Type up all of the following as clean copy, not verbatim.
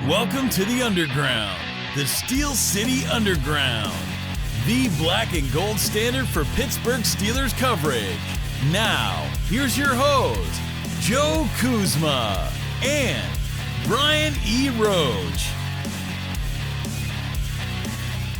Welcome to the Underground, the Steel City Underground, the black and gold standard for Pittsburgh Steelers coverage. Now, here's your host, Joe Kuzma and Brian E. Roach.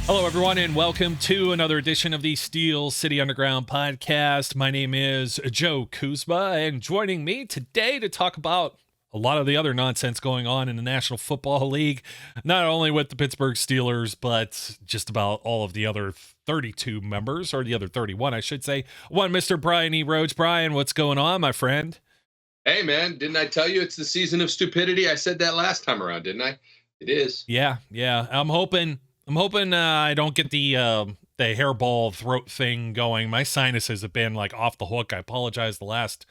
Hello, everyone, and welcome to another edition of the Steel City Underground podcast. My name is Joe Kuzma, and joining me today to talk about a lot of the other nonsense going on in the National Football League, not only with the Pittsburgh Steelers, but just about all of the other 32 members, or the other 31, I should say. One, Mr. Brian E. Roach. Brian, what's going on, my friend? Hey, man, didn't I tell you it's the season of stupidity? I said that last time around, didn't I? It is. Yeah. I'm hoping I don't get the hairball throat thing going. My sinuses have been like off the hook. I apologize. The last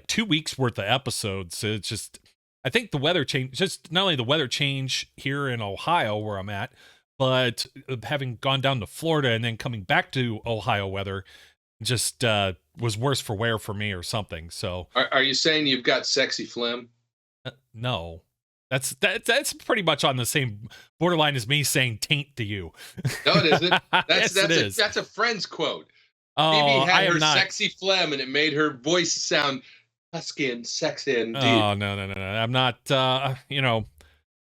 2 weeks worth of episodes. It's just, I think the weather change, just not only the weather change here in Ohio where I'm at, but having gone down to Florida and then coming back to Ohio weather just was worse for wear for me or something. So are you saying you've got sexy phlegm? No. That's pretty much on the same borderline as me saying taint to you. No, it isn't. Yes, That's a Friends quote. Oh, Phoebe had her not sexy phlegm, and it made her voice sound husky and sexy and deep. Oh, no. I'm not, the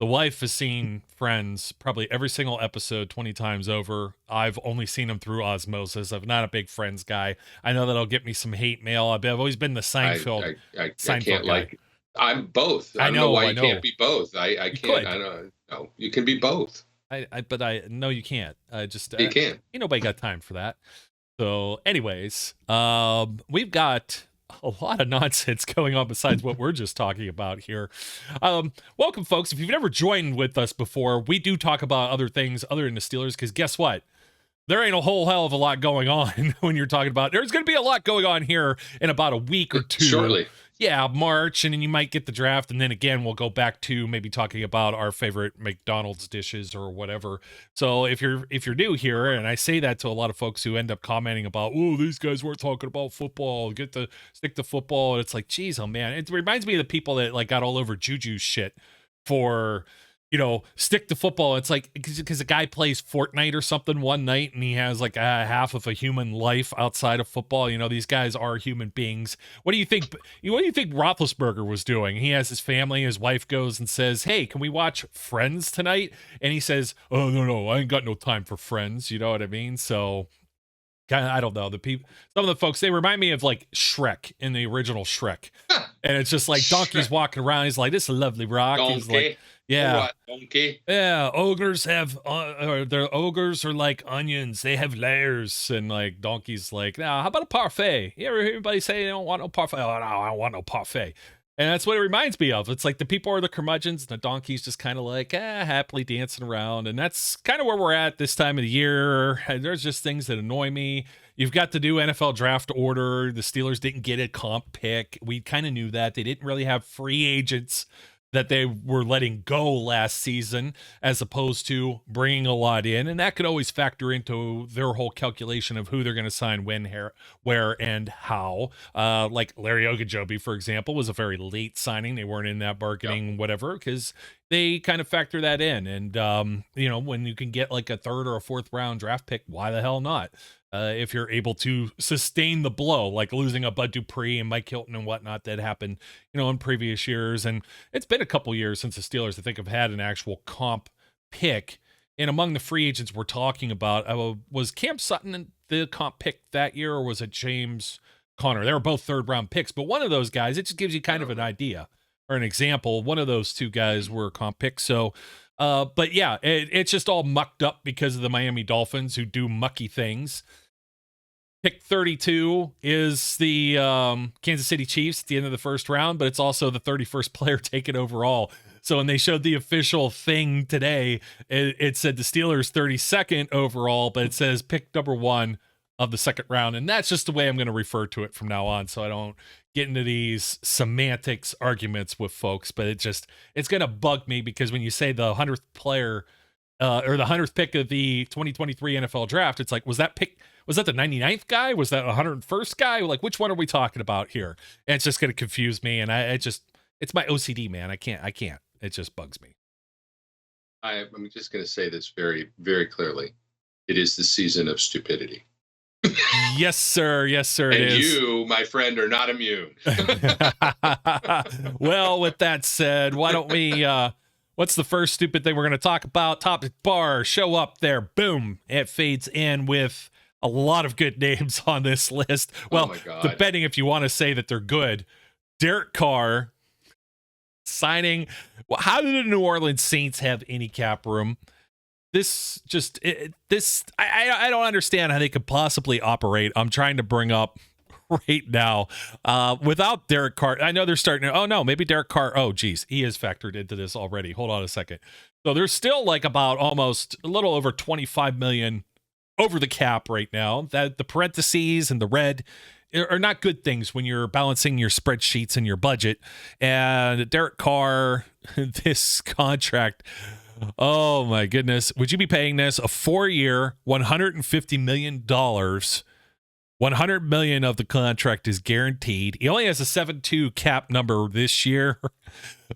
wife has seen Friends probably every single episode 20 times over. I've only seen them through osmosis. I'm not a big Friends guy. I know that'll get me some hate mail. I've always been the Seinfeld. I Seinfeld can't guy. I'm both. I don't know why you can't be both. I can't. Could. I don't know. You can be both. But no, you can't. You can't. Ain't nobody got time for that. So anyways, we've got a lot of nonsense going on besides what we're just talking about here. Welcome, folks. If you've never joined with us before, we do talk about other things other than the Steelers, because guess what? There ain't a whole hell of a lot going on when you're talking about, there's going to be a lot going on here in about a week or two. Shortly. Yeah, March, and then you might get the draft, and then again, we'll go back to maybe talking about our favorite McDonald's dishes or whatever. So if you're new here, and I say that to a lot of folks who end up commenting about, oh, these guys weren't talking about football, stick to football, and it's like, geez, oh man, it reminds me of the people that got all over Juju's shit for, stick to football. It's like, because a guy plays Fortnite or something one night and he has a half of a human life outside of football. These guys are human beings. What do you think Roethlisberger was doing? He has his family, his wife goes and says, hey, can we watch Friends tonight? And he says, oh, no, I ain't got no time for Friends. You know what I mean? So I don't know. Some of the folks, they remind me of Shrek in the original Shrek. And it's just like donkeys walking around. He's like, this is a lovely rock. Donkey. He's like, yeah. What, donkey? Yeah, ogres have, their ogres are like onions. They have layers. And donkeys nah, how about a parfait? You ever hear anybody say they don't want no parfait? Oh, no, I don't want no parfait. And that's what it reminds me of. It's like the people are the curmudgeons and the donkeys just kind of happily dancing around. And that's kind of where we're at this time of the year. And there's just things that annoy me. You've got to do NFL draft order. The Steelers didn't get a comp pick. We kind of knew that. They didn't really have free agents that they were letting go last season, as opposed to bringing a lot in. And that could always factor into their whole calculation of who they're going to sign when, where, and how. Larry Ogunjobi, for example, was a very late signing. They weren't in that bargaining, whatever, because they kind of factor that in. And, when you can get a third or a fourth round draft pick, why the hell not? If you're able to sustain the blow, like losing a Bud Dupree and Mike Hilton and whatnot that happened, in previous years. And it's been a couple years since the Steelers, I think, have had an actual comp pick. And among the free agents we're talking about, was Cam Sutton the comp pick that year, or was it James Conner? They were both third-round picks, but one of those guys, it just gives you kind of an idea or an example. One of those two guys were comp picks. So, but yeah, it's just all mucked up because of the Miami Dolphins, who do mucky things. Pick 32 is the Kansas City Chiefs at the end of the first round, but it's also the 31st player taken overall. So when they showed the official thing today, it said the Steelers 32nd overall, but it says pick number 1 of the second round. And that's just the way I'm going to refer to it from now on, so I don't get into these semantics arguments with folks. But it's going to bug me, because when you say the 100th player or the 100th pick of the 2023 NFL draft, it's like, was that the 99th guy? Was that 101st guy? Which one are we talking about here? And it's just going to confuse me. And it's my OCD, man. I can't. It just bugs me. I'm just going to say this very, very clearly. It is the season of stupidity. Yes, sir. Yes, sir. And it is. you, my friend, are not immune. Well, with that said, why don't we, what's the first stupid thing we're going to talk about? Topic bar, show up there. Boom. It fades in with a lot of good names on this list. Well, my God. depending if you want to say that they're good. Derek Carr signing. Well, how do the New Orleans Saints have any cap room? This just I don't understand how they could possibly operate. I'm trying to bring up right now without Derek Carr. I know they're starting to, oh no, maybe Derek Carr. Oh geez, he is factored into this already. Hold on a second. So there's still like about almost a little over 25 million over the cap right now. That the parentheses and the red are not good things when you're balancing your spreadsheets and your budget. And Derek Carr, this contract, oh my goodness. Would you be paying this a 4-year, $150 million? $100 million of the contract is guaranteed. He only has a 7.2 cap number this year,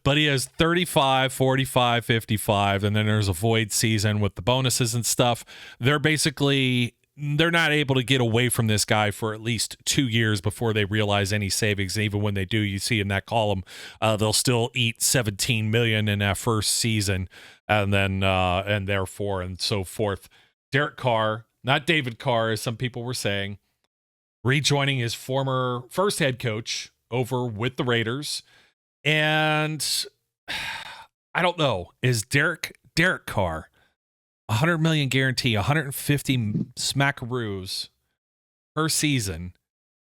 but he has 35, 45, 55, and then there's a void season with the bonuses and stuff. They're not able to get away from this guy for at least 2 years before they realize any savings. And even when they do, you see in that column, they'll still eat 17 million in that first season, and then and therefore and so forth. Derek Carr, not David Carr, as some people were saying, rejoining his former first head coach over with the Raiders, and I don't know, is Derek Carr. 100 million guarantee, 150 smackaroos per season.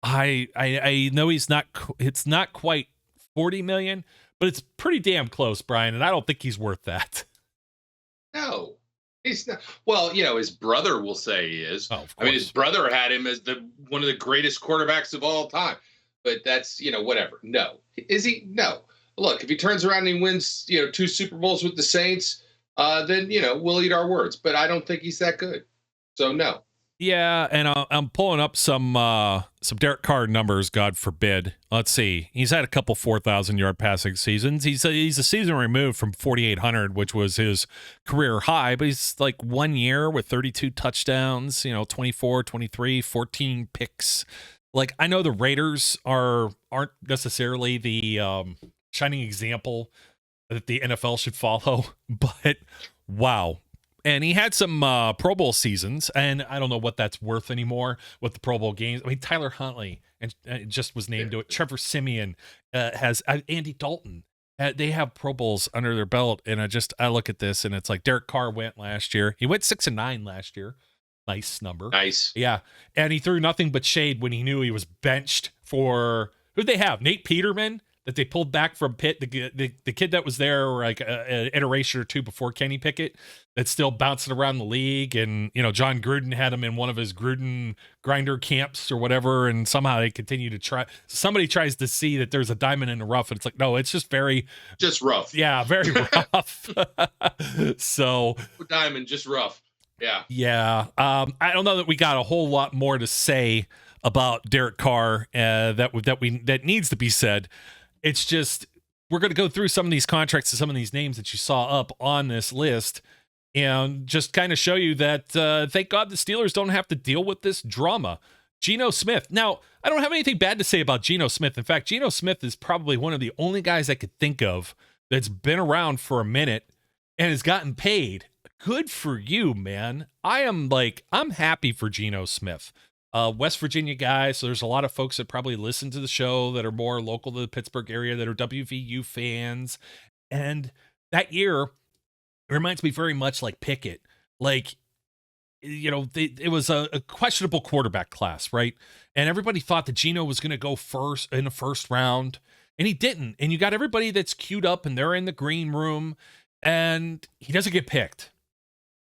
I know it's not quite 40 million, but it's pretty damn close, Brian, and I don't think he's worth that. No, he's not. Well, his brother will say he is. Oh, of course. I mean, his brother had him as one of the greatest quarterbacks of all time. But that's, whatever. No. Is he? No. Look, if he turns around and he wins, 2 Super Bowls with the Saints, then we'll eat our words. But I don't think he's that good. So no. Yeah, and I'm pulling up some Derek Carr numbers. God forbid. Let's see. He's had a couple 4,000-yard passing seasons. He's a season removed from 4,800, which was his career high. But he's like 1 year with 32 touchdowns. 24, 23, 14 picks. Like, I know the Raiders aren't necessarily the shining example that the NFL should follow, but wow. And he had some Pro Bowl seasons, and I don't know what that's worth anymore with the Pro Bowl games. I mean, Tyler Huntley and just was named to it. Trevor Siemian has Andy Dalton. They have Pro Bowls under their belt, and I look at this, and it's like Derek Carr went last year. He went 6-9 last year. Nice number. Nice. Yeah, and he threw nothing but shade when he knew he was benched for who'd they have? Nate Peterman. That they pulled back from Pitt, the kid that was there like an iteration or two before Kenny Pickett, that's still bouncing around the league. And, John Gruden had him in one of his Gruden grinder camps or whatever. And somehow they continue to try. Somebody tries to see that there's a diamond in the rough. And it's like, no, it's just rough. Yeah, very rough. So. Diamond, just rough. Yeah. Yeah. I don't know that we got a whole lot more to say about Derek Carr that needs to be said. It's just, we're going to go through some of these contracts and some of these names that you saw up on this list and just kind of show you that, thank God the Steelers don't have to deal with this drama. Geno Smith. Now, I don't have anything bad to say about Geno Smith. In fact, Geno Smith is probably one of the only guys I could think of that's been around for a minute and has gotten paid. Good for you, man. I'm happy for Geno Smith. West Virginia guy, so there's a lot of folks that probably listen to the show that are more local to the Pittsburgh area that are WVU fans. And that year, it reminds me very much like Pickett. Like, it was a questionable quarterback class, right? And everybody thought that Geno was going to go first in the first round, and he didn't. And you got everybody that's queued up, and they're in the green room, and he doesn't get picked.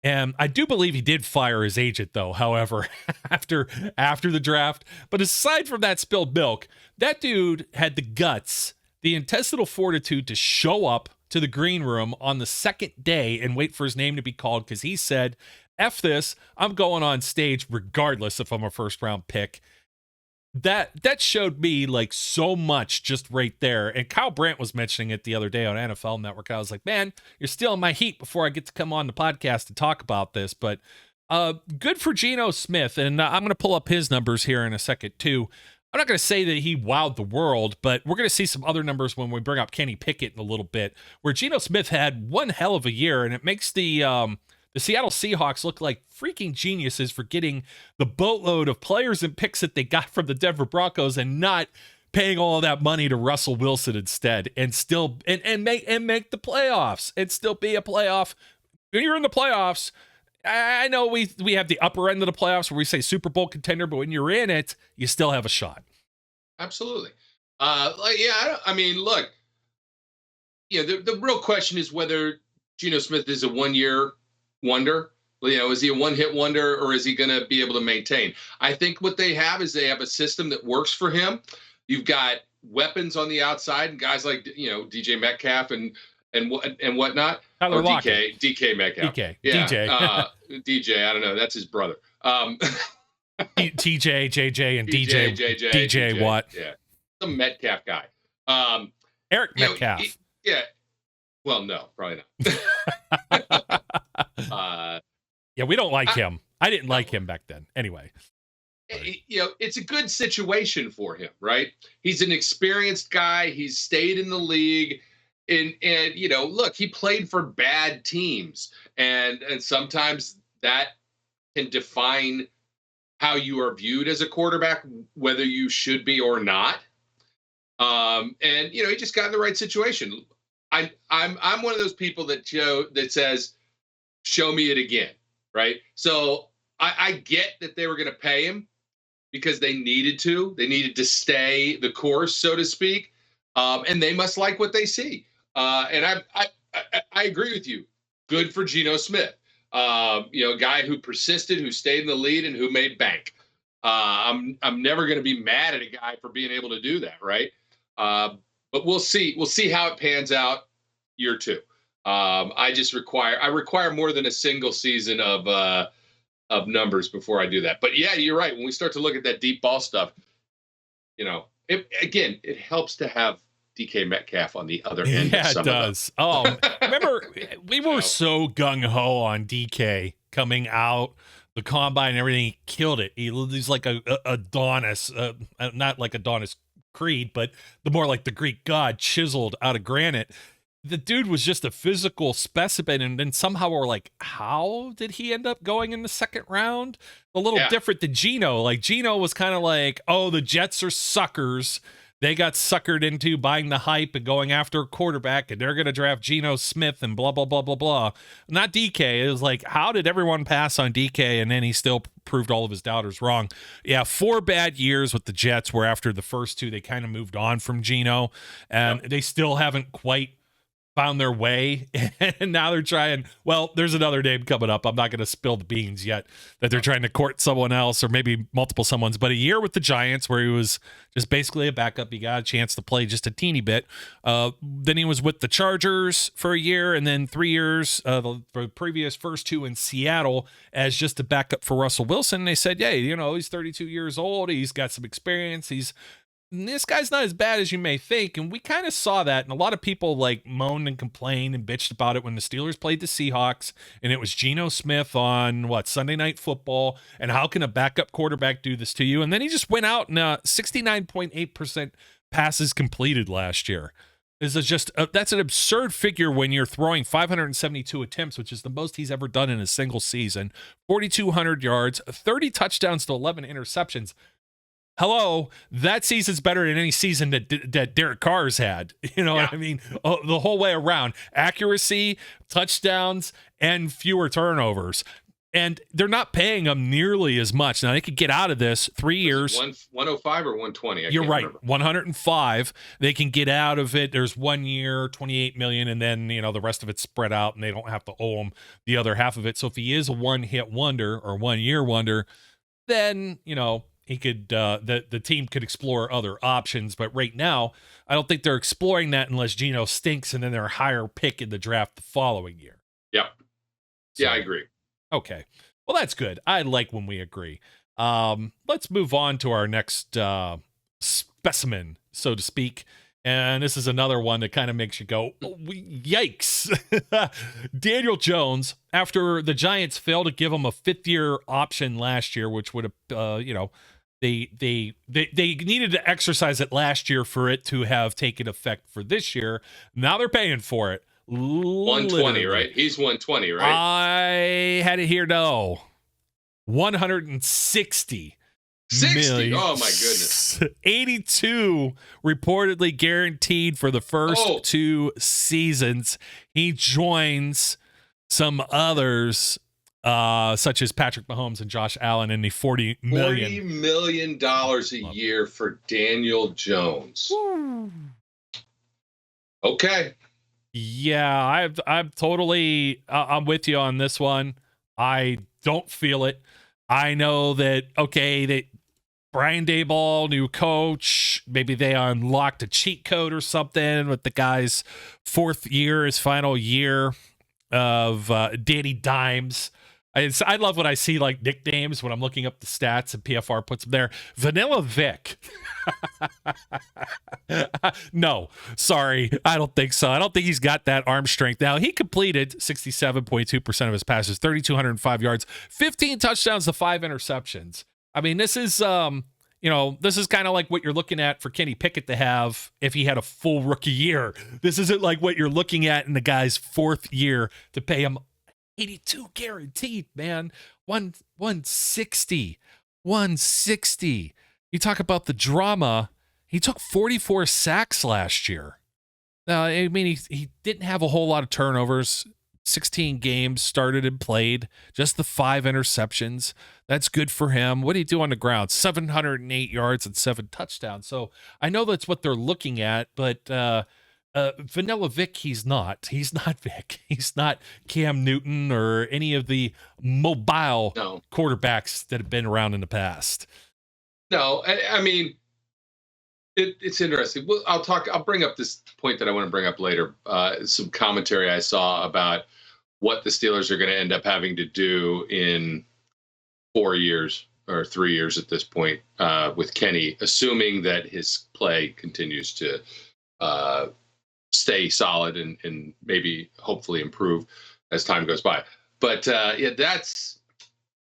And I do believe he did fire his agent, though, however, after the draft. But aside from that spilled milk, that dude had the guts, the intestinal fortitude to show up to the green room on the second day and wait for his name to be called because he said, F this, I'm going on stage regardless if I'm a first-round pick. that showed me like so much just right there. And Kyle Brandt was mentioning it the other day on NFL Network. I was like, man, you're stealing my heat before I get to come on the podcast to talk about this. But good for Geno Smith. And I'm going to pull up his numbers here in a second too. I'm not going to say that he wowed the world, but we're going to see some other numbers when we bring up Kenny Pickett in a little bit, where Geno Smith had one hell of a year, and it makes the Seattle Seahawks look like freaking geniuses for getting the boatload of players and picks that they got from the Denver Broncos and not paying all of that money to Russell Wilson instead, and still and make the playoffs and still be a playoff. When you're in the playoffs, I know we have the upper end of the playoffs where we say Super Bowl contender, but when you're in it, you still have a shot. Absolutely. I mean, look, the real question is whether Geno Smith is a one-year wonder. Is he a one-hit wonder, or is he going to be able to maintain? I think what they have is they have a system that works for him. You've got weapons on the outside and guys like DJ Metcalf and whatnot. Or DK Metcalf. DJ. DJ. I don't know. That's his brother. TJ, JJ, and DJ Watt. Yeah, some Metcalf guy. Eric Metcalf. Yeah. Well, no, probably not. Yeah, we don't like him. I didn't like him back then. Anyway. It's a good situation for him, right? He's an experienced guy. He's stayed in the league. And look, he played for bad teams. And sometimes that can define how you are viewed as a quarterback, whether you should be or not. He just got in the right situation. I'm one of those people that says, show me it again, right? So I get that they were going to pay him because they needed to. They needed to stay the course, so to speak, and they must like what they see. And I agree with you. Good for Geno Smith, a guy who persisted, who stayed in the lead, and who made bank. I'm never going to be mad at a guy for being able to do that, right? But we'll see. We'll see how it pans out year two. I require more than a single season of numbers before I do that. But yeah, you're right. When we start to look at that deep ball stuff, it helps to have DK Metcalf on the other end. Yeah, it does. Remember, we were so gung-ho on DK coming out, the combine and everything. He killed it. He's like a Adonis, not like Adonis Creed, but the more like the Greek god chiseled out of granite. The dude was just a physical specimen, and then somehow we're like, how did he end up going in the second round? A little different than Geno. Like, Geno was kind of like, oh, the Jets are suckers. They got suckered into buying the hype and going after a quarterback, and they're going to draft Geno Smith and blah, blah, blah, blah, blah. Not DK. It was like, how did everyone pass on DK, and then he still proved all of his doubters wrong? Yeah, 4 bad years with the Jets, where after the first 2, they kind of moved on from Geno, and they still haven't quite found their way, and now they're trying. Well, there's another name coming up. I'm not going to spill the beans yet, that they're trying to court someone else, or maybe multiple someones. But a year with the Giants where he was just basically a backup. He got a chance to play just a teeny bit. Then he was with the Chargers for a year, and then 3 years, the previous first 2 in Seattle as just a backup for Russell Wilson. They said, hey, he's 32 years old. He's got some experience. This guy's not as bad as you may think. And we kind of saw that. And a lot of people like moaned and complained and bitched about it when the Steelers played the Seahawks, and it was Geno Smith on Sunday Night Football. And how can a backup quarterback do this to you? And then he just went out and 69.8% passes completed last year. That's an absurd figure when you're throwing 572 attempts, which is the most he's ever done in a single season. 4,200 yards, 30 touchdowns to 11 interceptions. Hello, that season's better than any season that Derek Carr's had. You know what I mean? The whole way around. Accuracy, touchdowns, and fewer turnovers. And they're not paying him nearly as much. Now, they could get out of this 3 years. 105 or 120? You're right. Remember. 105. They can get out of it. There's 1 year, $28 million, and then, the rest of it's spread out, and they don't have to owe him the other half of it. So if he is a one-hit wonder or one-year wonder, then, he could the team could explore other options. But right now, I don't think they're exploring that unless Geno stinks, and then they're a higher pick in the draft the following year. Yep. Yeah, I agree. Okay. Well, that's good. I like when we agree. Let's move on to our next specimen, so to speak. And this is another one that kind of makes you go, oh, yikes. Daniel Jones, after the Giants failed to give him a 5th-year option last year, which would have, they needed to exercise it last year for it to have taken effect for this year. Now they're paying for it. 120, right? He's 120, right? I had it here, no. 160 million. Oh my goodness. 82 reportedly guaranteed for the first 2 seasons. He joins some others such as Patrick Mahomes and Josh Allen in the $40 million a year for Daniel Jones. Woo. Okay. Yeah, I'm totally I'm with you on this one. I don't feel it. I know that, that Brian Daboll, new coach, maybe they unlocked a cheat code or something with the guy's 4th year, his final year of Danny Dimes. I love when I see like nicknames when I'm looking up the stats and PFR puts them there. Vanilla Vic. No, sorry. I don't think so. I don't think he's got that arm strength. Now, he completed 67.2% of his passes, 3,205 yards, 15 touchdowns to 5 interceptions. I mean, this is, this is kind of like what you're looking at for Kenny Pickett to have if he had a full rookie year. This isn't like what you're looking at in the guy's 4th year to pay him 82 guaranteed, man. 160. You talk about the drama. He took 44 sacks last year. I mean, he didn't have a whole lot of turnovers. 16 games started and played. Just the 5 interceptions. That's good for him. What did he do on the ground? 708 yards and 7 touchdowns. So I know that's what they're looking at, but Vanilla Vic, he's not. He's not Vic. He's not Cam Newton or any of the mobile quarterbacks that have been around in the past. No, I mean, it's interesting. Well, I'll bring up this point that I want to bring up later. Some commentary I saw about what the Steelers are going to end up having to do in 4 years or 3 years at this point with Kenny, assuming that his play continues to stay solid and maybe hopefully improve as time goes by. But that's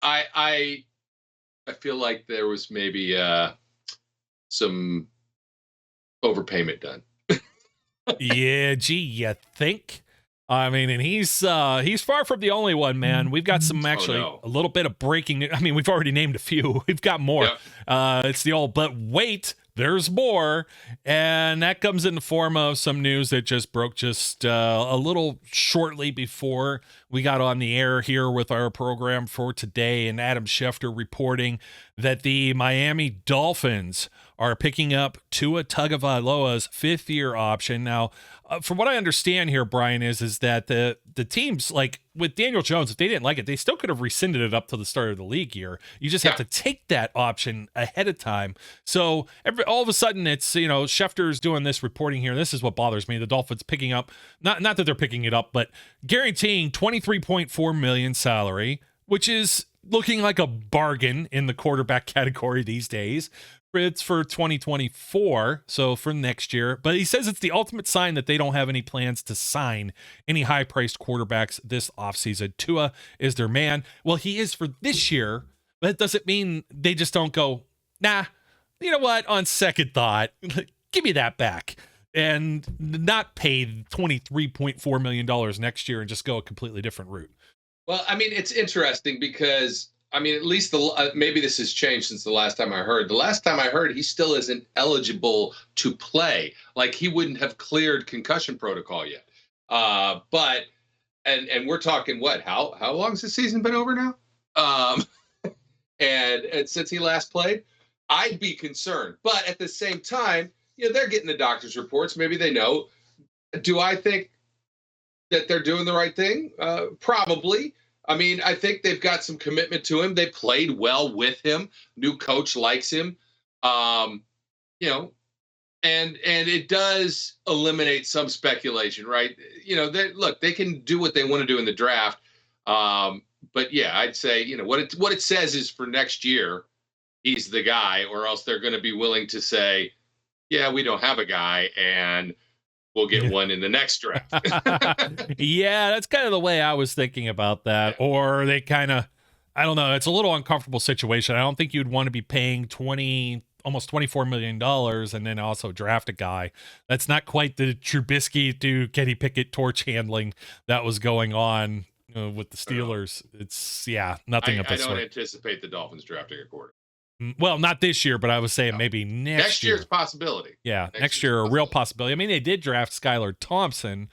I feel like there was maybe some overpayment done. Yeah, gee, you think? I mean, and he's far from the only one, man. We've got some a little bit of breaking. I mean, we've already named a few. We've got more. Yeah. It's the old, but wait, there's more. And that comes in the form of some news that just broke just a little shortly before we got on the air here with our program for today. And Adam Schefter reporting that the Miami Dolphins are picking up Tua Tagovailoa's 5th-year option. Now, from what I understand here, Brian, is that the teams, like with Daniel Jones, if they didn't like it, they still could have rescinded it up to the start of the league year. You just have to take that option ahead of time. So all of a sudden, it's, Schefter's doing this reporting here. This is what bothers me. The Dolphins picking up, not that they're picking it up, but guaranteeing $23.4 million salary, which is looking like a bargain in the quarterback category these days. It's for 2024, so for next year. But he says it's the ultimate sign that they don't have any plans to sign any high-priced quarterbacks this offseason. Tua is their man. Well, he is for this year, but it doesn't mean they just don't go, nah, you know what, on second thought, give me that back. And not pay $23.4 million next year and just go a completely different route. Well, I mean, it's interesting because at least maybe this has changed since the last time I heard. The last time I heard, he still isn't eligible to play. Like, he wouldn't have cleared concussion protocol yet. But we're talking what? How long has the season been over now? And since he last played, I'd be concerned. But at the same time, they're getting the doctor's reports. Maybe they know. Do I think that they're doing the right thing? Probably. I mean, I think they've got some commitment to him. They played well with him. New coach likes him. And it does eliminate some speculation, right? They can do what they want to do in the draft. But yeah, I'd say, what it says is for next year, he's the guy, or else they're going to be willing to say, yeah, we don't have a guy, and we'll get one in the next draft. Yeah, that's kind of the way I was thinking about that. Yeah. Or they kind of, I don't know, it's a little uncomfortable situation. I don't think you'd want to be paying almost $24 million and then also draft a guy. That's not quite the Trubisky to Kenny Pickett torch handling that was going on with the Steelers. It's, nothing of the sort. I don't anticipate the Dolphins drafting a quarterback. Well, not this year, but I was saying maybe next year. Next year's possibility. Yeah, next year, a real possibility. I mean, they did draft Skylar Thompson.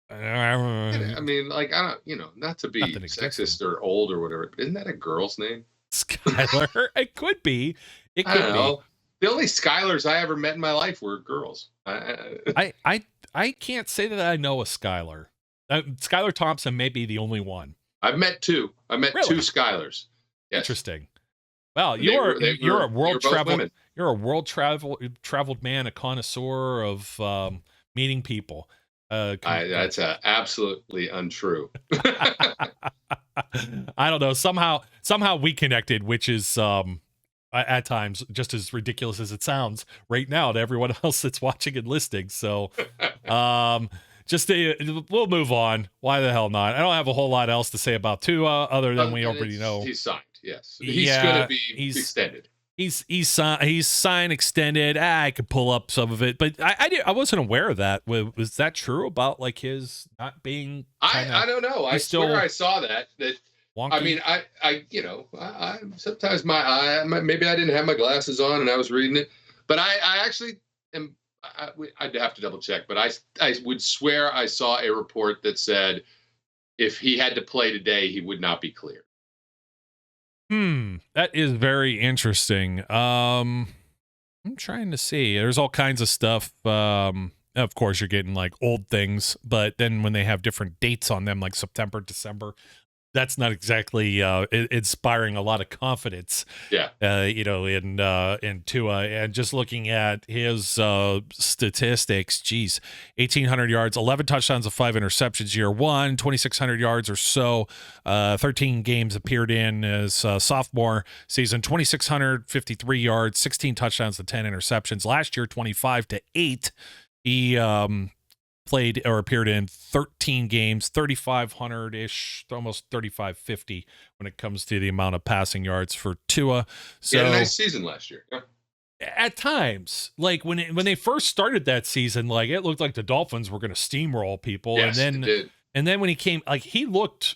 I mean, like, I don't, not to be sexist or old or whatever, but isn't that a girl's name? Skylar? It could be. It could be. The only Skylars I ever met in my life were girls. I can't say that I know a Skylar. Skylar Thompson may be the only one. I've met two. I met two Skylars. Yes. Interesting. Well, you're a world traveled man, a connoisseur of meeting people. That's absolutely untrue. I don't know. Somehow we connected, which is at times just as ridiculous as it sounds right now to everyone else that's watching and listening. So, we'll move on. Why the hell not? I don't have a whole lot else to say about Tua other than we already know. He's signed. Yes, he's going to be extended. He's signed, extended. I could pull up some of it, but I wasn't aware of that. Was that true about like his not being? I don't know. I swear I saw that. Wonky? I mean, I sometimes maybe I didn't have my glasses on and I was reading it, but I actually am. I'd have to double check, but I would swear I saw a report that said if he had to play today, he would not be cleared. That is very interesting. I'm trying to see. There's all kinds of stuff. Of course, you're getting like old things, but then when they have different dates on them, like September, December, that's not exactly inspiring a lot of confidence. Yeah. In Tua, and just looking at his statistics, 1,800 yards, 11 touchdowns, and 5 interceptions year one, 2,600 yards or so, 13 games appeared in his sophomore season, 2,653 yards, 16 touchdowns, and 10 interceptions. Last year, 25-8. He played or appeared in 13 games, 3,500-ish, almost 3,550 when it comes to the amount of passing yards for Tua. So he had a nice season last year. Yeah. At times, like when they first started that season, like it looked like the Dolphins were going to steamroll people. Yes, and it did. Then when he came, like he looked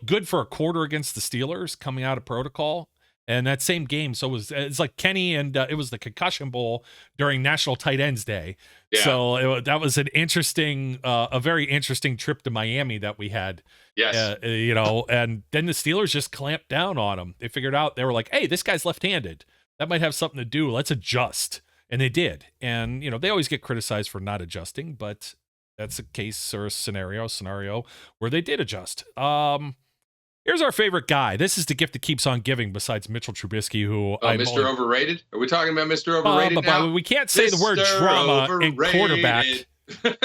good for a quarter against the Steelers coming out of protocol. And that same game, so it's like Kenny and it was the Concussion Bowl during National Tight Ends Day. Yeah. So that was an interesting, a very interesting trip to Miami that we had. Yes. And then the Steelers just clamped down on him. They figured out, they were like, hey, this guy's left-handed. That might have something to do. Let's adjust. And they did. And, they always get criticized for not adjusting, but that's a case or a scenario where they did adjust. Here's our favorite guy. This is the gift that keeps on giving besides Mitchell Trubisky, who Mr. Overrated? Are we talking about Mr. Overrated now? We can't say the word drama in quarterback.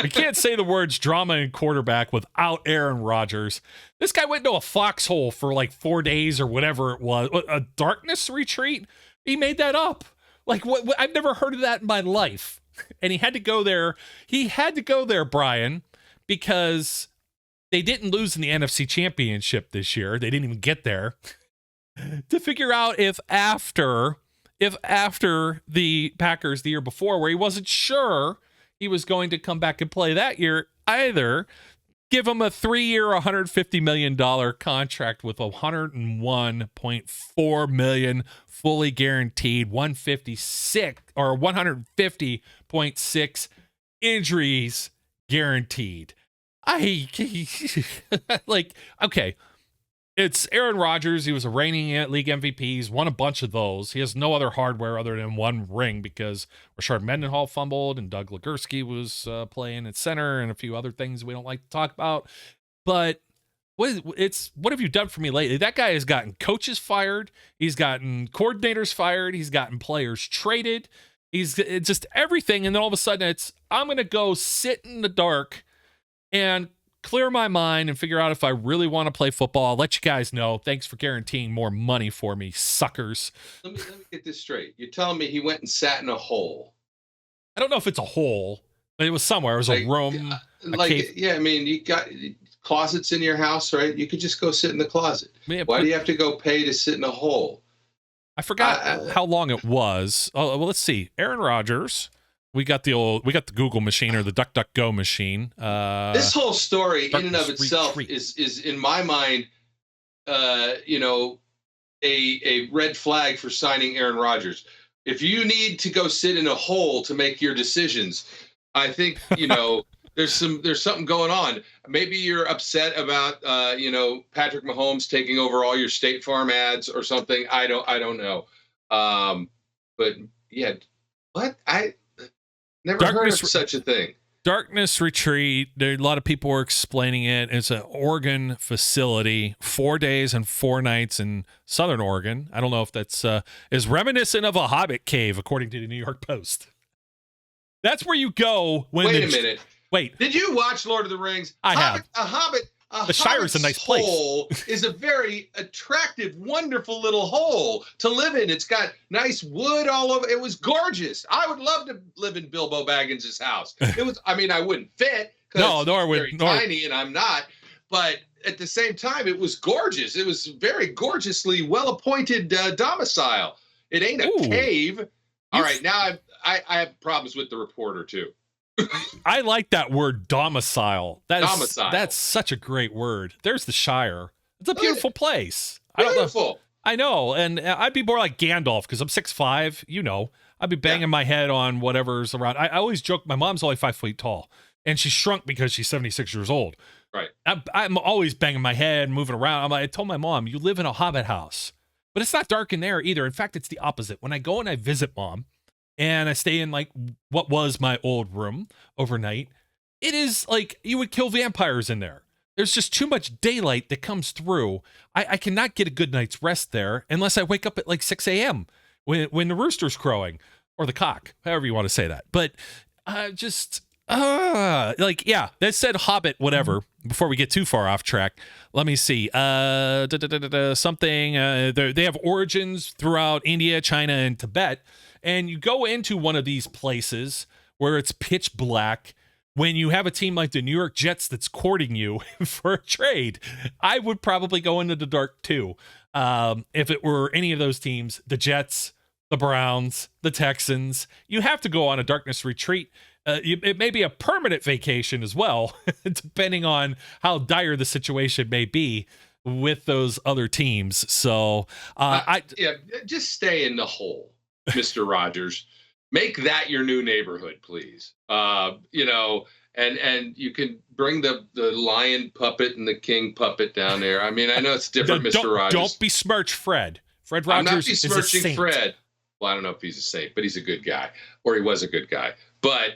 We can't say the words drama in quarterback without Aaron Rodgers. This guy went into a foxhole for like 4 days or whatever it was. A darkness retreat? He made that up. Like, what? I've never heard of that in my life. And he had to go there. He had to go there, Brian, because they didn't lose in the NFC Championship this year. They didn't even get there. To figure out if after the Packers the year before, where he wasn't sure he was going to come back and play that year either, give him a 3-year, $150 million contract with $101.4 million fully guaranteed, 150.6 injuries guaranteed. Okay, it's Aaron Rodgers. He was a reigning league MVP. He's won a bunch of those. He has no other hardware other than one ring because Rashard Mendenhall fumbled and Doug Legursky was playing at center and a few other things we don't like to talk about. But what have you done for me lately? That guy has gotten coaches fired. He's gotten coordinators fired. He's gotten players traded. It's just everything. And then all of a sudden I'm going to go sit in the dark and clear my mind and figure out if I really want to play football. I'll let you guys know. Thanks for guaranteeing more money for me, suckers. Let me get this straight. You're telling me he went and sat in a hole? I don't know if it's a hole, but it was somewhere. It was a room, a cave. Yeah. I mean, you got closets in your house, right? You could just go sit in the closet. Why do you have to go pay to sit in a hole? I forgot how long it was. Oh, well, let's see. Aaron Rodgers. We got the Google machine or the DuckDuckGo machine. This whole story in and of itself is in my mind, a red flag for signing Aaron Rodgers. If you need to go sit in a hole to make your decisions, I think, there's something going on. Maybe you're upset about, Patrick Mahomes taking over all your State Farm ads or something. I don't know. But yeah, what? I never heard of such a thing. Darkness Retreat. A lot of people were explaining it. It's an Oregon facility, 4 days and 4 nights in Southern Oregon. I don't know if that's is reminiscent of a Hobbit cave, according to the New York Post. That's where you go when. Wait a minute. Wait. Did you watch Lord of the Rings? I have. A Hobbit. The Shire's a nice place. Hole is a very attractive, wonderful little hole to live in. It's got nice wood all over. It was gorgeous. I would love to live in Bilbo Baggins' house. It was. I mean, I wouldn't fit because it's very tiny and I'm not. But at the same time, it was gorgeous. It was very gorgeously well-appointed domicile. It ain't a cave. All right, now I have problems with the reporter too. I like that word domicile. Domicile. That's such a great word. There's the Shire. It's a beautiful place. Beautiful. I know. And I'd be more like Gandalf because I'm 6'5", I'd be banging my head on whatever's around. I always joke, my mom's only 5 feet tall and she shrunk because she's 76 years old. Right. I'm always banging my head, moving around. I told my mom, you live in a Hobbit house, but it's not dark in there either. In fact, it's the opposite. When I go and I visit mom, and I stay in like what was my old room overnight, it is like you would kill vampires in there. There's just too much daylight that comes through. I cannot get a good night's rest there unless I wake up at like 6 a.m. when the rooster's crowing or the cock, however you want to say that. But that said Hobbit, whatever. Before we get too far off track, let me see. Something. They have origins throughout India, China, and Tibet. And you go into one of these places where it's pitch black when you have a team like the New York Jets that's courting you for a trade. I would probably go into the dark too. If it were any of those teams, the Jets, the Browns, the Texans, you have to go on a darkness retreat. It may be a permanent vacation as well, depending on how dire the situation may be with those other teams. So just stay in the hole. Mr. Rodgers, make that your new neighborhood, please. And you can bring the lion puppet and the king puppet down there. I mean, I know it's different, Mr. Rodgers. Don't besmirch Fred. Fred Rodgers I'm not besmirching is a saint. Fred. Well, I don't know if he's a saint, but he's a good guy, or he was a good guy. But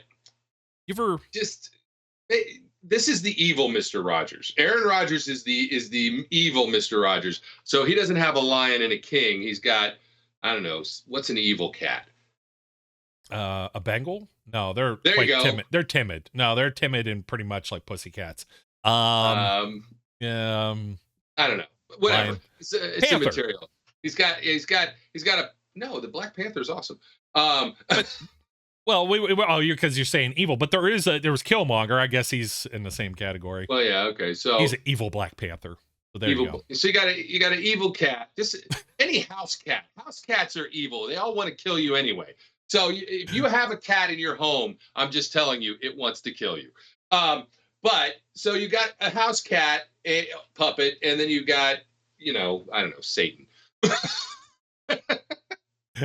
this is the evil Mr. Rodgers. Aaron Rodgers is the evil Mr. Rodgers. So he doesn't have a lion and a king. He's got, I don't know, what's an evil cat? A Bengal? No, they're timid. They're timid. No, they're timid and pretty much like pussycats. I don't know. Whatever. Lion. It's immaterial. He's got the Black Panther's awesome. Well, because you're saying evil, but there was Killmonger. I guess he's in the same category. Well, yeah, okay. So he's an evil Black Panther. So there you go. So you got an evil cat. Just any house cat. House cats are evil. They all want to kill you anyway. So if you have a cat in your home, I'm just telling you, it wants to kill you. But so you got a house cat, a puppet, and then you got, I don't know, Satan.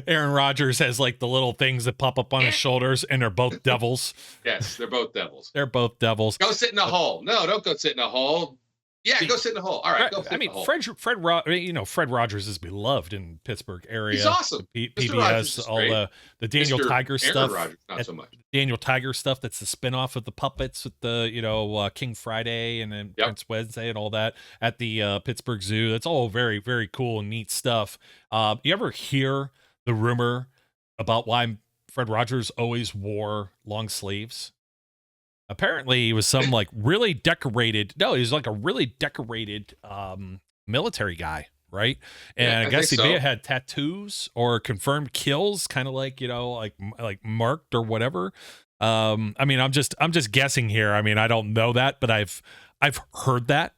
Aaron Rodgers has like the little things that pop up on his shoulders, and they're both devils. Yes, they're both devils. They're both devils. Go sit in a hole. No, don't go sit in a hole. Yeah, go sit in the hole. All right, go sit in the hole. Fred Rodgers is beloved in Pittsburgh area. He's awesome. PBS, all the Daniel Tiger stuff. Rodgers, not so much. Daniel Tiger stuff. That's the spinoff of the puppets with the King Friday and then Prince Wednesday and all that at the Pittsburgh Zoo. That's all very, very cool and neat stuff. You ever hear the rumor about why Fred Rodgers always wore long sleeves? Apparently, he was some like really decorated. No, he was like a really decorated military guy, right? And Yeah, I guess he think may so. have had tattoos or confirmed kills, kind of like like marked or whatever. I mean, I'm just guessing here. I mean, I don't know that, but I've heard that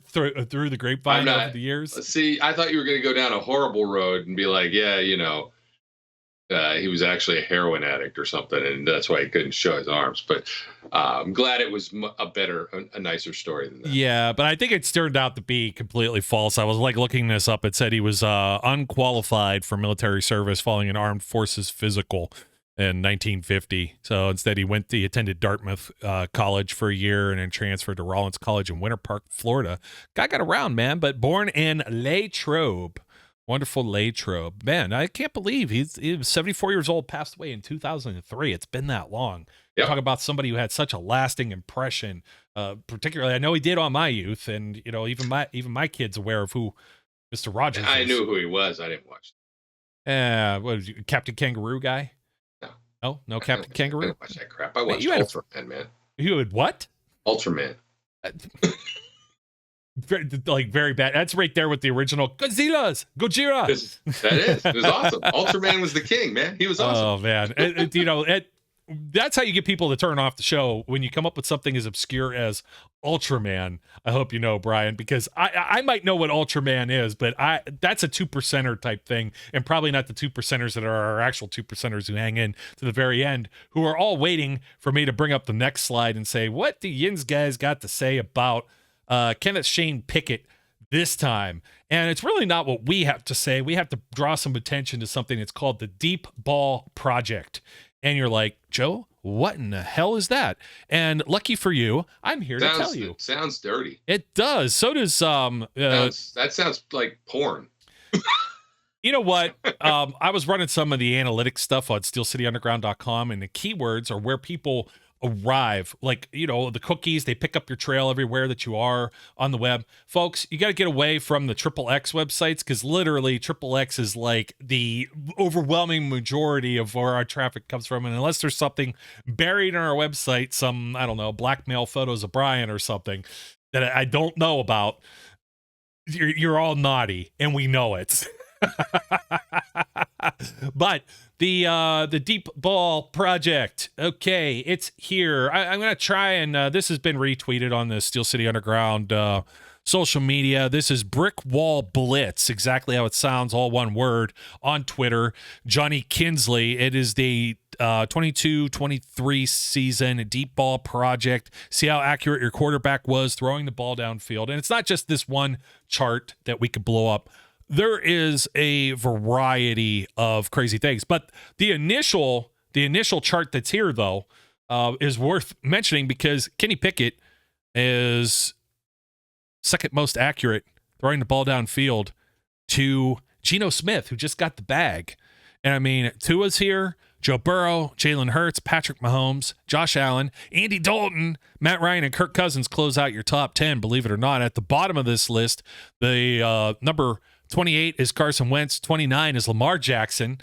through the I'm grapevine over not. the years. See, I thought you were going to go down a horrible road and be like, yeah, he was actually a heroin addict or something, and that's why he couldn't show his arms. But I'm glad it was a nicer story than that. Yeah, but I think it's turned out to be completely false. I was like looking this up. It said he was unqualified for military service following an armed forces physical in 1950. So instead, he attended Dartmouth College for a year and then transferred to Rollins College in Winter Park, Florida. Guy got around, man, but born in Latrobe. Wonderful Latrobe. Man, I can't believe he was 74 years old, passed away in 2003. It's been that long. Yep. Talk about somebody who had such a lasting impression. Particularly, I know he did on my youth, and even my kids aware of who Mr. Rodgers is. I knew who he was. I didn't watch. What was you, Captain Kangaroo guy? No. Oh, no Captain Kangaroo? I didn't watch that crap. I watched you had Ultraman, man. You had what? Ultraman. Like very bad. That's right there with the original Gojira. That is. It was awesome. Ultraman was the king, man. He was awesome. Oh man, that's how you get people to turn off the show when you come up with something as obscure as Ultraman. I hope you know, Brian, because I might know what Ultraman is, but that's a 2%er type thing, and probably not the 2%ers that are our actual 2%ers who hang in to the very end, who are all waiting for me to bring up the next slide and say, what the Yins guys got to say about Kenneth Shane Pickett this time. And it's really not what we have to say. We have to draw some attention to something that's called the Deep Ball Project. And you're like, Joe, what in the hell is that? And lucky for you, I'm here to tell you. It sounds dirty. It does. So does that sounds like porn. You know what? I was running some of the analytics stuff on steelcityunderground.com, and the keywords are where people arrive. Like, the cookies, they pick up your trail everywhere that you are on the web. Folks, you got to get away from the XXX websites, because literally XXX is like the overwhelming majority of where our traffic comes from. And unless there's something buried on our website, some, I don't know, blackmail photos of Brian or something that I don't know about, you're all naughty, and we know it. But the Deep Ball Project, okay, it's here. I'm gonna try and this has been retweeted on the Steel City Underground social media. This is Brick Wall Blitz, exactly how it sounds, all one word, on Twitter. Johnny Kinsley. It is the 22-23 season Deep Ball Project. See how accurate your quarterback was throwing the ball downfield. And it's not just this one chart that we could blow up. There is a variety of crazy things, but the initial chart that's here, though, is worth mentioning, because Kenny Pickett is second most accurate throwing the ball downfield to Geno Smith, who just got the bag. And I mean, Tua's here, Joe Burrow, Jalen Hurts, Patrick Mahomes, Josh Allen, Andy Dalton, Matt Ryan, and Kirk Cousins close out your top 10, believe it or not. At the bottom of this list, the number 28 is Carson Wentz. 29 is Lamar Jackson.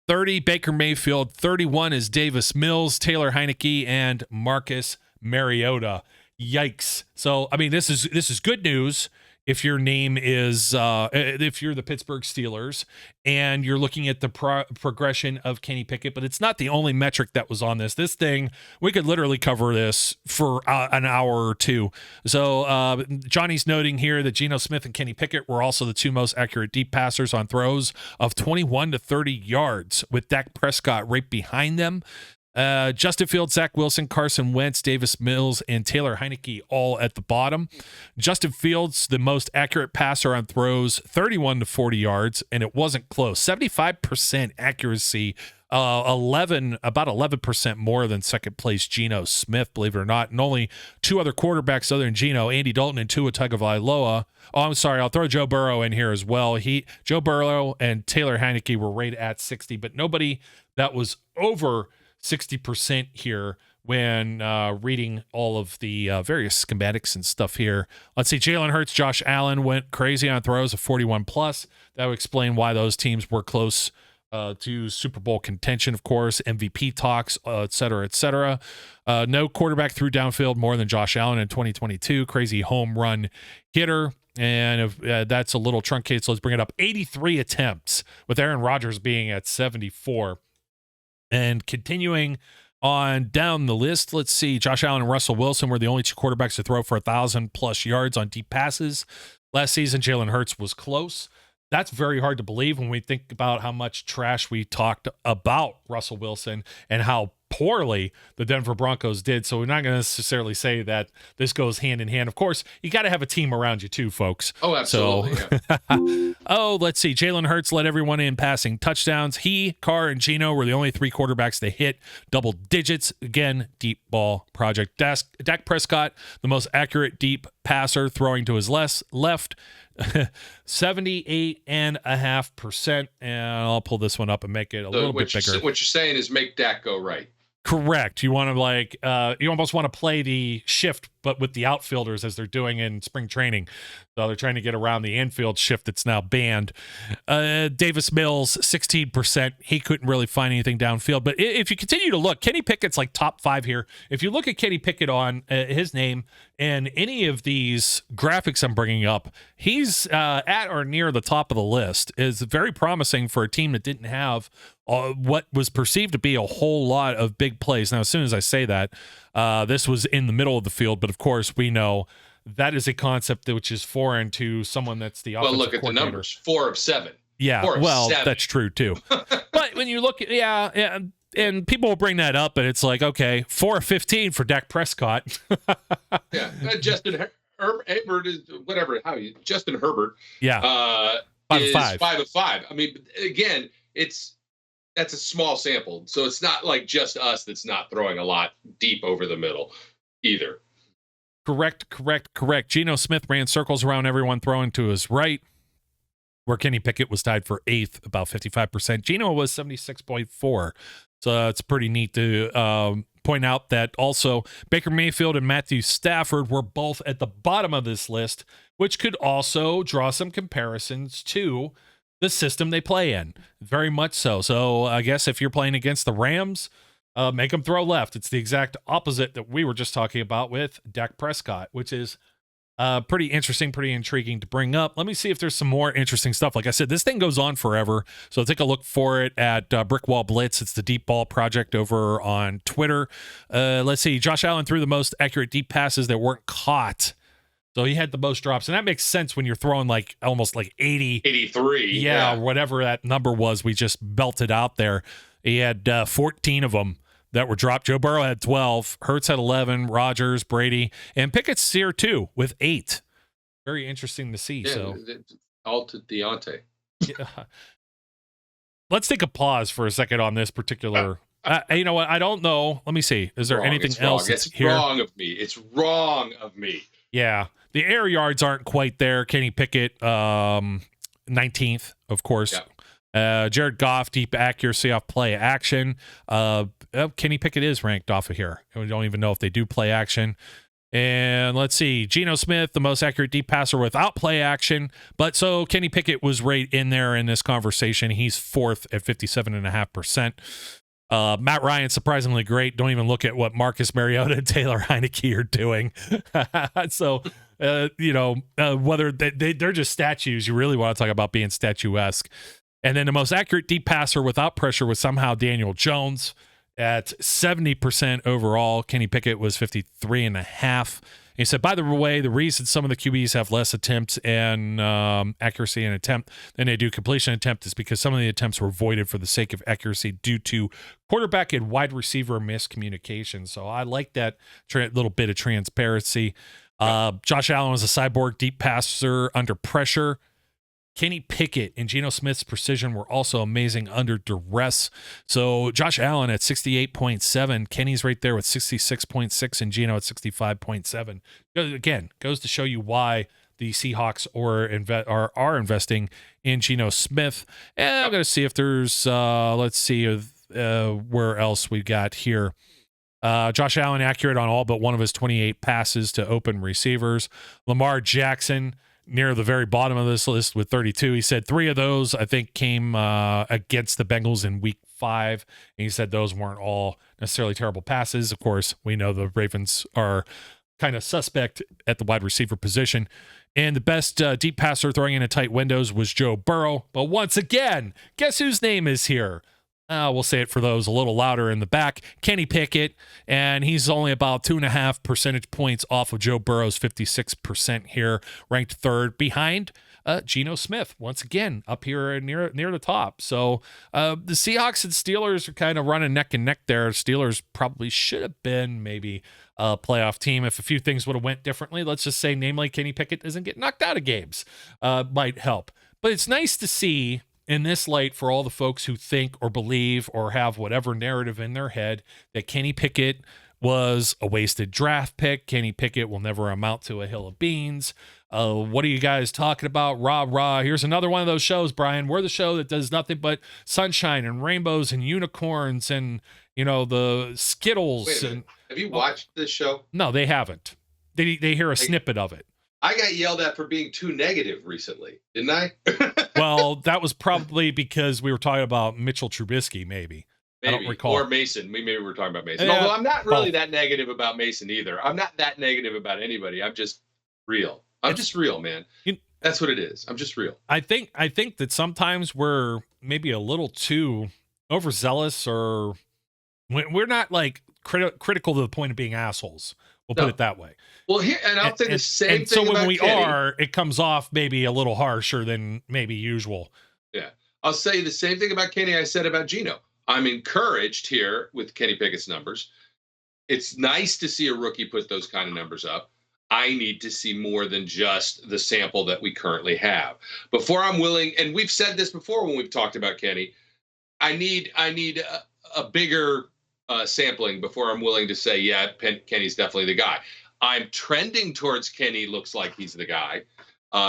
30, Baker Mayfield. 31 is Davis Mills, Taylor Heineke, and Marcus Mariota. Yikes. So, I mean, this is good news if your name is, if you're the Pittsburgh Steelers and you're looking at the progression of Kenny Pickett, but it's not the only metric that was on this. This thing, we could literally cover this for an hour or two. So Johnny's noting here that Geno Smith and Kenny Pickett were also the two most accurate deep passers on throws of 21 to 30 yards, with Dak Prescott right behind them. Justin Fields, Zach Wilson, Carson Wentz, Davis Mills, and Taylor Heineke all at the bottom. Justin Fields, the most accurate passer on throws, 31 to 40 yards, and it wasn't close. 75% accuracy, about 11% more than second place Geno Smith, believe it or not. And only two other quarterbacks other than Geno, Andy Dalton and Tua Tagovailoa. Oh, I'm sorry, I'll throw Joe Burrow in here as well. Joe Burrow and Taylor Heineke were right at 60, but nobody that was over 60% here when reading all of the various schematics and stuff here. Let's see, Jalen Hurts, Josh Allen went crazy on throws of 41 plus. That would explain why those teams were close to Super Bowl contention, of course, MVP talks, et cetera, et cetera. No quarterback threw downfield more than Josh Allen in 2022. Crazy home run hitter. And if that's a little truncated, so let's bring it up. 83 attempts, with Aaron Rodgers being at 74. And continuing on down the list, let's see. Josh Allen and Russell Wilson were the only two quarterbacks to throw for 1,000+ yards on deep passes. Last season, Jalen Hurts was close. That's very hard to believe when we think about how much trash we talked about Russell Wilson and how poorly the Denver Broncos did. So we're not going to necessarily say that this goes hand in hand. Of course, you got to have a team around you too, folks. Oh, absolutely. So, oh, let's see. Jalen Hurts led everyone in passing touchdowns. He, Carr, and Geno were the only three quarterbacks to hit double digits. Again, deep ball project. Dak Prescott, the most accurate deep passer, throwing to his left. 78.5%. And I'll pull this one up and make it a little bit bigger. What you're saying is make Dak go right. Correct. You want to you almost want to play the shift, but with the outfielders as they're doing in spring training. So they're trying to get around the infield shift that's now banned. Davis Mills, 16%. He couldn't really find anything downfield. But if you continue to look, Kenny Pickett's like top 5 here. If you look at Kenny Pickett on his name and any of these graphics I'm bringing up, he's at or near the top of the list. Is very promising for a team that didn't have what was perceived to be a whole lot of big plays. Now, as soon as I say that, this was in the middle of the field, but of course we know that is a concept which is foreign to someone that's the offensive look at the numbers, 4 of 7. Yeah, 7. That's true too. But when you look at, and people will bring that up, and it's like, okay, 4 of 15 for Dak Prescott. Yeah, Justin Herbert is whatever. Justin Herbert? Yeah, 5 is of 5. 5 of 5. I mean, again, that's a small sample, so it's not like just us that's not throwing a lot deep over the middle either. Correct. Geno Smith ran circles around everyone throwing to his right, where Kenny Pickett was tied for 8th, about 55%. Geno was 76.4. So it's pretty neat to point out that also Baker Mayfield and Matthew Stafford were both at the bottom of this list, which could also draw some comparisons to the system they play in. Very much so. So I guess if you're playing against the Rams, make them throw left. It's the exact opposite that we were just talking about with Dak Prescott, which is pretty interesting, pretty intriguing to bring up. Let me see if there's some more interesting stuff. Like I said, this thing goes on forever, so take a look for it at Brick Wall Blitz. It's the Deep Ball Project over on Twitter. Let's see. Josh Allen threw the most accurate deep passes that weren't caught. So he had the most drops, and that makes sense when you're throwing like almost like 80. 83. Yeah, whatever that number was, we just belted out there. He had 14 of them that were dropped. Joe Burrow had 12, Hurts had 11, Rodgers, Brady, and Pickett's here too with 8. Very interesting to see. Yeah, so all to Deontay. Yeah. Let's take a pause for a second on this particular. You know what? I don't know. Let me see. Is there anything else? It's wrong of me. It's wrong of me. Yeah, the air yards aren't quite there. Kenny Pickett, 19th, of course. Yeah. Jared Goff, deep accuracy off play action. Kenny Pickett is ranked off of here. We don't even know if they do play action. And let's see, Geno Smith, the most accurate deep passer without play action. But so Kenny Pickett was right in there in this conversation. He's 4th at 57.5%. Matt Ryan, surprisingly great. Don't even look at what Marcus Mariota and Taylor Heineke are doing. So, whether they're just statues, you really want to talk about being statuesque. And then the most accurate deep passer without pressure was somehow Daniel Jones at 70% overall. Kenny Pickett was 53.5%. He said, by the way, the reason some of the QBs have less attempts and accuracy and attempt than they do completion attempt is because some of the attempts were voided for the sake of accuracy due to quarterback and wide receiver miscommunication. So I like that little bit of transparency. Josh Allen was a cyborg deep passer under pressure. Kenny Pickett and Geno Smith's precision were also amazing under duress. So Josh Allen at 68.7, Kenny's right there with 66.6, and Geno at 65.7. Again, goes to show you why the Seahawks are investing in Geno Smith. And I'm going to see if there's, let's see where else we got here. Josh Allen accurate on all but one of his 28 passes to open receivers. Lamar Jackson, near the very bottom of this list with 32. He said 3 of those, I think, came against the Bengals in week 5. And he said those weren't all necessarily terrible passes. Of course, we know the Ravens are kind of suspect at the wide receiver position. And the best deep passer throwing into tight windows was Joe Burrow. But once again, guess whose name is here? We'll say it for those a little louder in the back. Kenny Pickett, and he's only about 2.5 percentage points off of Joe Burrow's 56% here, ranked 3rd behind Geno Smith. Once again, up here near the top. So the Seahawks and Steelers are kind of running neck and neck there. Steelers probably should have been maybe a playoff team if a few things would have went differently. Let's just say, namely, Kenny Pickett doesn't get knocked out of games. Might help. But it's nice to see in this light for all the folks who think or believe or have whatever narrative in their head that Kenny Pickett was a wasted draft pick. Kenny Pickett will never amount to a hill of beans. What are you guys talking about? Rah, rah. Here's another one of those shows, Brian. We're the show that does nothing but sunshine and rainbows and unicorns and, the Skittles. Wait a minute. Have you watched this show? No, they haven't. They hear a snippet of it. I got yelled at for being too negative recently, didn't I? Well, that was probably because we were talking about Mitchell Trubisky, maybe. I don't recall. Or Mason. Maybe we were talking about Mason. Yeah, Although I'm not really that negative about Mason either. I'm not that negative about anybody. I'm just real. I'm just real, man. That's what it is. I'm just real. I think that sometimes we're maybe a little too overzealous, or we're not like critical to the point of being assholes. We'll put it that way. Well, here, and I'll say the same thing. So when about we Kenny. it comes off maybe a little harsher than maybe usual. Yeah. I'll say the same thing about Kenny I said about Geno. I'm encouraged here with Kenny Pickett's numbers. It's nice to see a rookie put those kind of numbers up. I need to see more than just the sample that we currently have. Before I'm willing, and we've said this before when we've talked about Kenny, I need a bigger sampling before I'm willing to say, yeah, Kenny's definitely the guy. I'm trending towards Kenny looks like he's the guy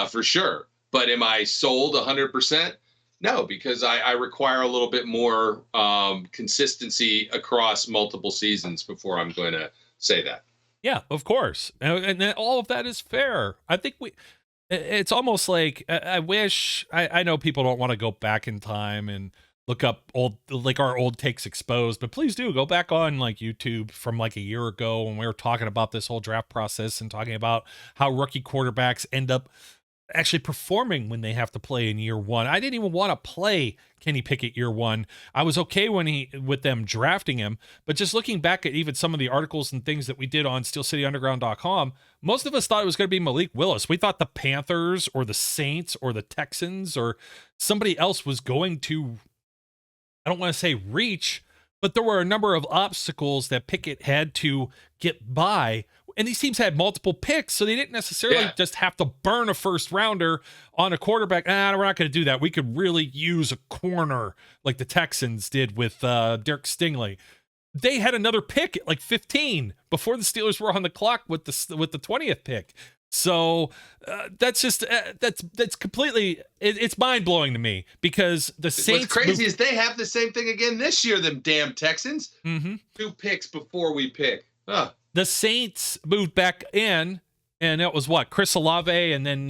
for sure. But am I sold 100%? No, because I require a little bit more consistency across multiple seasons before I'm going to say that. Yeah, of course. And all of that is fair. I think it's almost like I wish, I know people don't want to go back in time and look up our old takes exposed, but please do go back on like YouTube from like a year ago when we were talking about this whole draft process and talking about how rookie quarterbacks end up actually performing when they have to play in year 1. I didn't even want to play Kenny Pickett year 1. I was okay with them drafting him, but just looking back at even some of the articles and things that we did on SteelCityUnderground.com, most of us thought it was going to be Malik Willis. We thought the Panthers or the Saints or the Texans or somebody else was going to, I don't want to say reach, but there were a number of obstacles that Pickett had to get by. And these teams had multiple picks, so they didn't necessarily just have to burn a first rounder on a quarterback. We're not going to do that. We could really use a corner like the Texans did with Derek Stingley. They had another pick at like 15 before the Steelers were on the clock with the 20th pick. So that's just that's completely it's mind blowing to me because the Saints. What's crazy is they have the same thing again this year. Them damn Texans. Mm-hmm. 2 picks before we pick. The Saints moved back in, and it was Chris Olave and then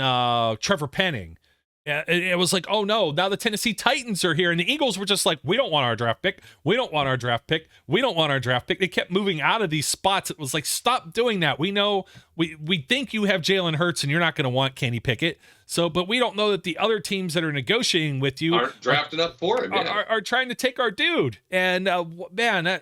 Trevor Penning. It was like, oh no, now the Tennessee Titans are here, and the Eagles were just like, we don't want our draft pick. We don't want our draft pick. We don't want our draft pick. They kept moving out of these spots. It was like, stop doing that. We know we think you have Jalen Hurts, and you're not going to want Kenny Pickett. So, but we don't know that the other teams that are negotiating with you aren't drafting up for him. Are trying to take our dude. And man,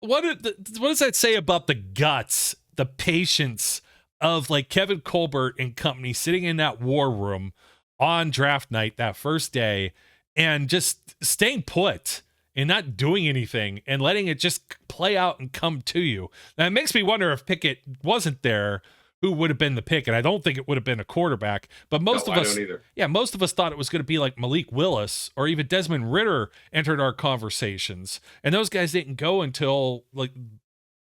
what does that say about the guts, the patience of like Kevin Colbert and company sitting in that war room on draft night that first day and just staying put and not doing anything and letting it just play out and come to you? Now, it makes me wonder if Pickett wasn't there, who would have been the pick. And I don't think it would have been a quarterback, but most of us thought it was going to be like Malik Willis or even Desmond Ridder entered our conversations. And those guys didn't go until like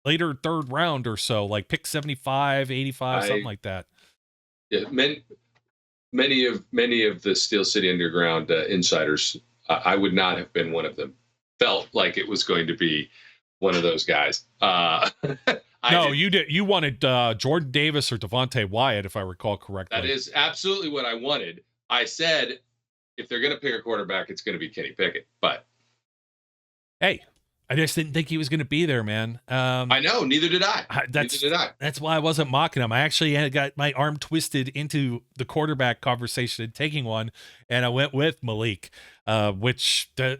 later 3rd round or so, like pick 75, 85, something like that. Yeah. Many of the Steel City Underground insiders, I would not have been one of them, felt like it was going to be one of those guys. No, you did. You wanted Jordan Davis or Devontae Wyatt, if I recall correctly. That is absolutely what I wanted. I said, if they're going to pick a quarterback, it's going to be Kenny Pickett. But hey, I just didn't think he was going to be there, man. I know, neither did I. Neither did I. That's why I wasn't mocking him. I actually had got my arm twisted into the quarterback conversation and taking one, and I went with Malik, which I'm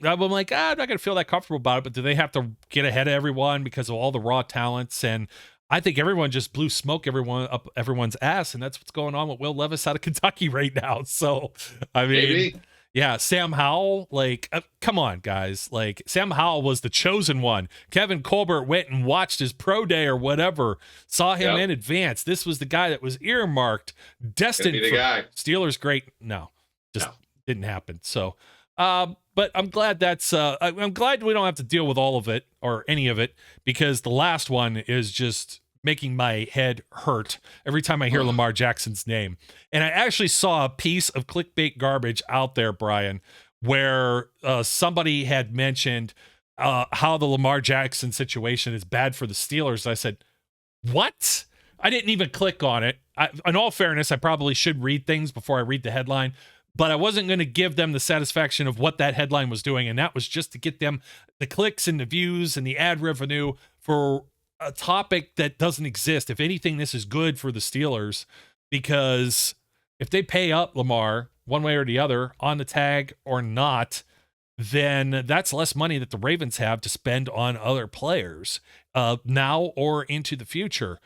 like, I'm not going to feel that comfortable about it, but do they have to get ahead of everyone because of all the raw talents? And I think everyone just blew smoke up everyone's ass, and that's what's going on with Will Levis out of Kentucky right now. So, I mean... Maybe. Yeah, Sam Howell, come on, guys. Sam Howell was the chosen one. Kevin Colbert went and watched his pro day or whatever, saw him in advance. This was the guy that was earmarked, destined for guy. Steelers great. No, didn't happen. So, but I'm glad I'm glad we don't have to deal with all of it or any of it, because the last one is just making my head hurt every time I hear Lamar Jackson's name. And I actually saw a piece of clickbait garbage out there, Brian, where somebody had mentioned how the Lamar Jackson situation is bad for the Steelers. I said, what? I didn't even click on it. In all fairness, I probably should read things before I read the headline, but I wasn't going to give them the satisfaction of what that headline was doing. And that was just to get them the clicks and the views and the ad revenue for a topic that doesn't exist. If anything, this is good for the Steelers, because if they pay up Lamar one way or the other on the tag or not, then that's less money that the Ravens have to spend on other players now or into the future.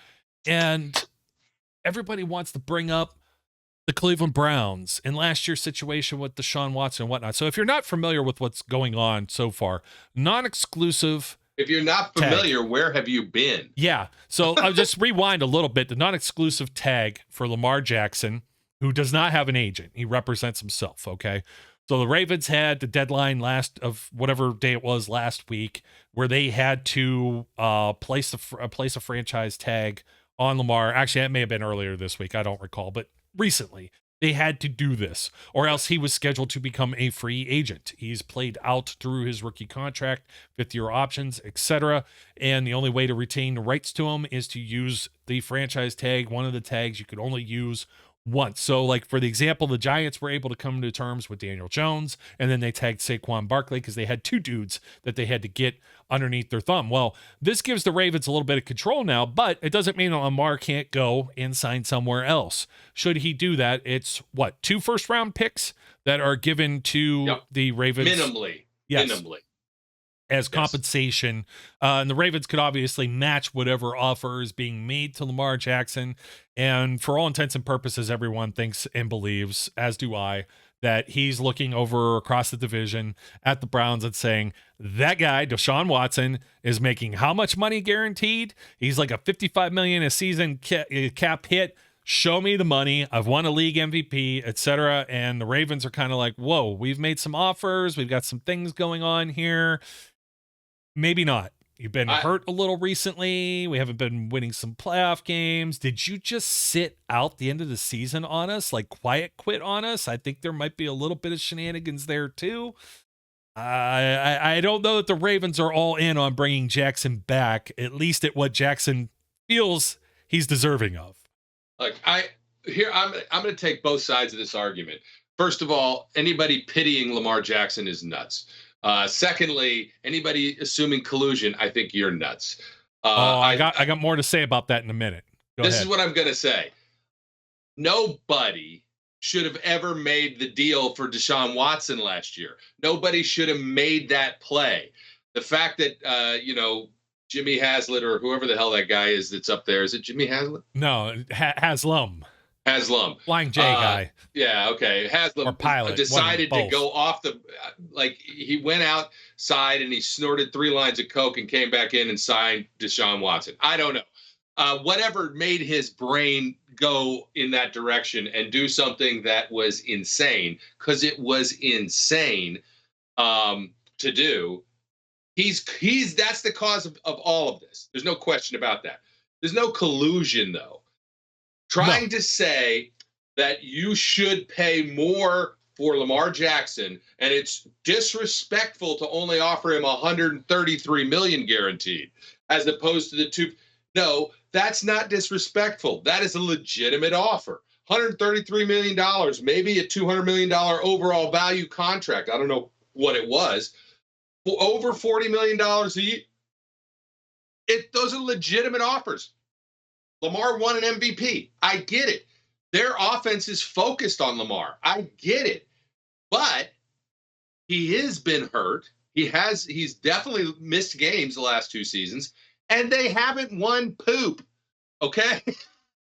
And everybody wants to bring up the Cleveland Browns and last year's situation with Deshaun Watson and whatnot. So if you're not familiar with what's going on so far, non-exclusive. If you're not familiar, tag. Where have you been? Yeah. So I'll just rewind a little bit. The non-exclusive tag for Lamar Jackson, who does not have an agent. He represents himself, okay? So the Ravens had the deadline last of whatever day it was last week, where they had to place a franchise tag on Lamar. Actually, that may have been earlier this week. I don't recall, but recently they had to do this, or else he was scheduled to become a free agent. He's played out through his rookie contract, fifth-year options, etc. And the only way to retain the rights to him is to use the franchise tag, one of the tags you could only use once. So, like, for the example, the Giants were able to come to terms with Daniel Jones, and then they tagged Saquon Barkley because they had two dudes that they had to get underneath their thumb. Well, this gives the Ravens a little bit of control now, but it doesn't mean Lamar can't go and sign somewhere else. Should he do that, it's, 2 first-round picks that are given to the Ravens? Minimally. Yes. Minimally. As compensation. And the Ravens could obviously match whatever offer is being made to Lamar Jackson. And for all intents and purposes, everyone thinks and believes, as do I, that he's looking over across the division at the Browns and saying, that guy, Deshaun Watson, is making how much money guaranteed? He's like a $55 million a season cap hit. Show me the money. I've won a league MVP, etc. And the Ravens are kind of like, whoa, we've made some offers. We've got some things going on here. Maybe not. You've been hurt a little recently. We haven't been winning some playoff games. Did you just sit out the end of the season on us? Like quiet quit on us? I think there might be a little bit of shenanigans there too. I don't know that the Ravens are all in on bringing Jackson back, at least at what Jackson feels he's deserving of. Look, I'm going to take both sides of this argument. First of all, anybody pitying Lamar Jackson is nuts. Secondly, anybody assuming collusion, I think you're nuts. I got more to say about that in a minute. Go ahead. Is what I'm going to say. Nobody should have ever made the deal for Deshaun Watson last year. Nobody should have made that play. The fact that, Jimmy Haslett or whoever the hell that guy is that's up there. Is it Jimmy Haslett? No, Haslam. Flying J guy. Yeah, okay. Haslam or pilot, decided to go off he went outside and he snorted 3 lines of Coke and came back in and signed Deshaun Watson. I don't know. Whatever made his brain go in that direction and do something that was insane, because it was insane to do. That's the cause of all of this. There's no question about that. There's no collusion, though. Trying to say that you should pay more for Lamar Jackson, and it's disrespectful to only offer him $133 million guaranteed. as opposed to the two. No, that's not disrespectful. That is a legitimate offer. $133 million, maybe a $200 million overall value contract. I don't know what it was. For over $40 million a year. Those are legitimate offers. Lamar won an MVP. I get it. Their offense is focused on Lamar. I get it. But he has been hurt. He's definitely missed games the last 2 seasons, and they haven't won poop. Okay?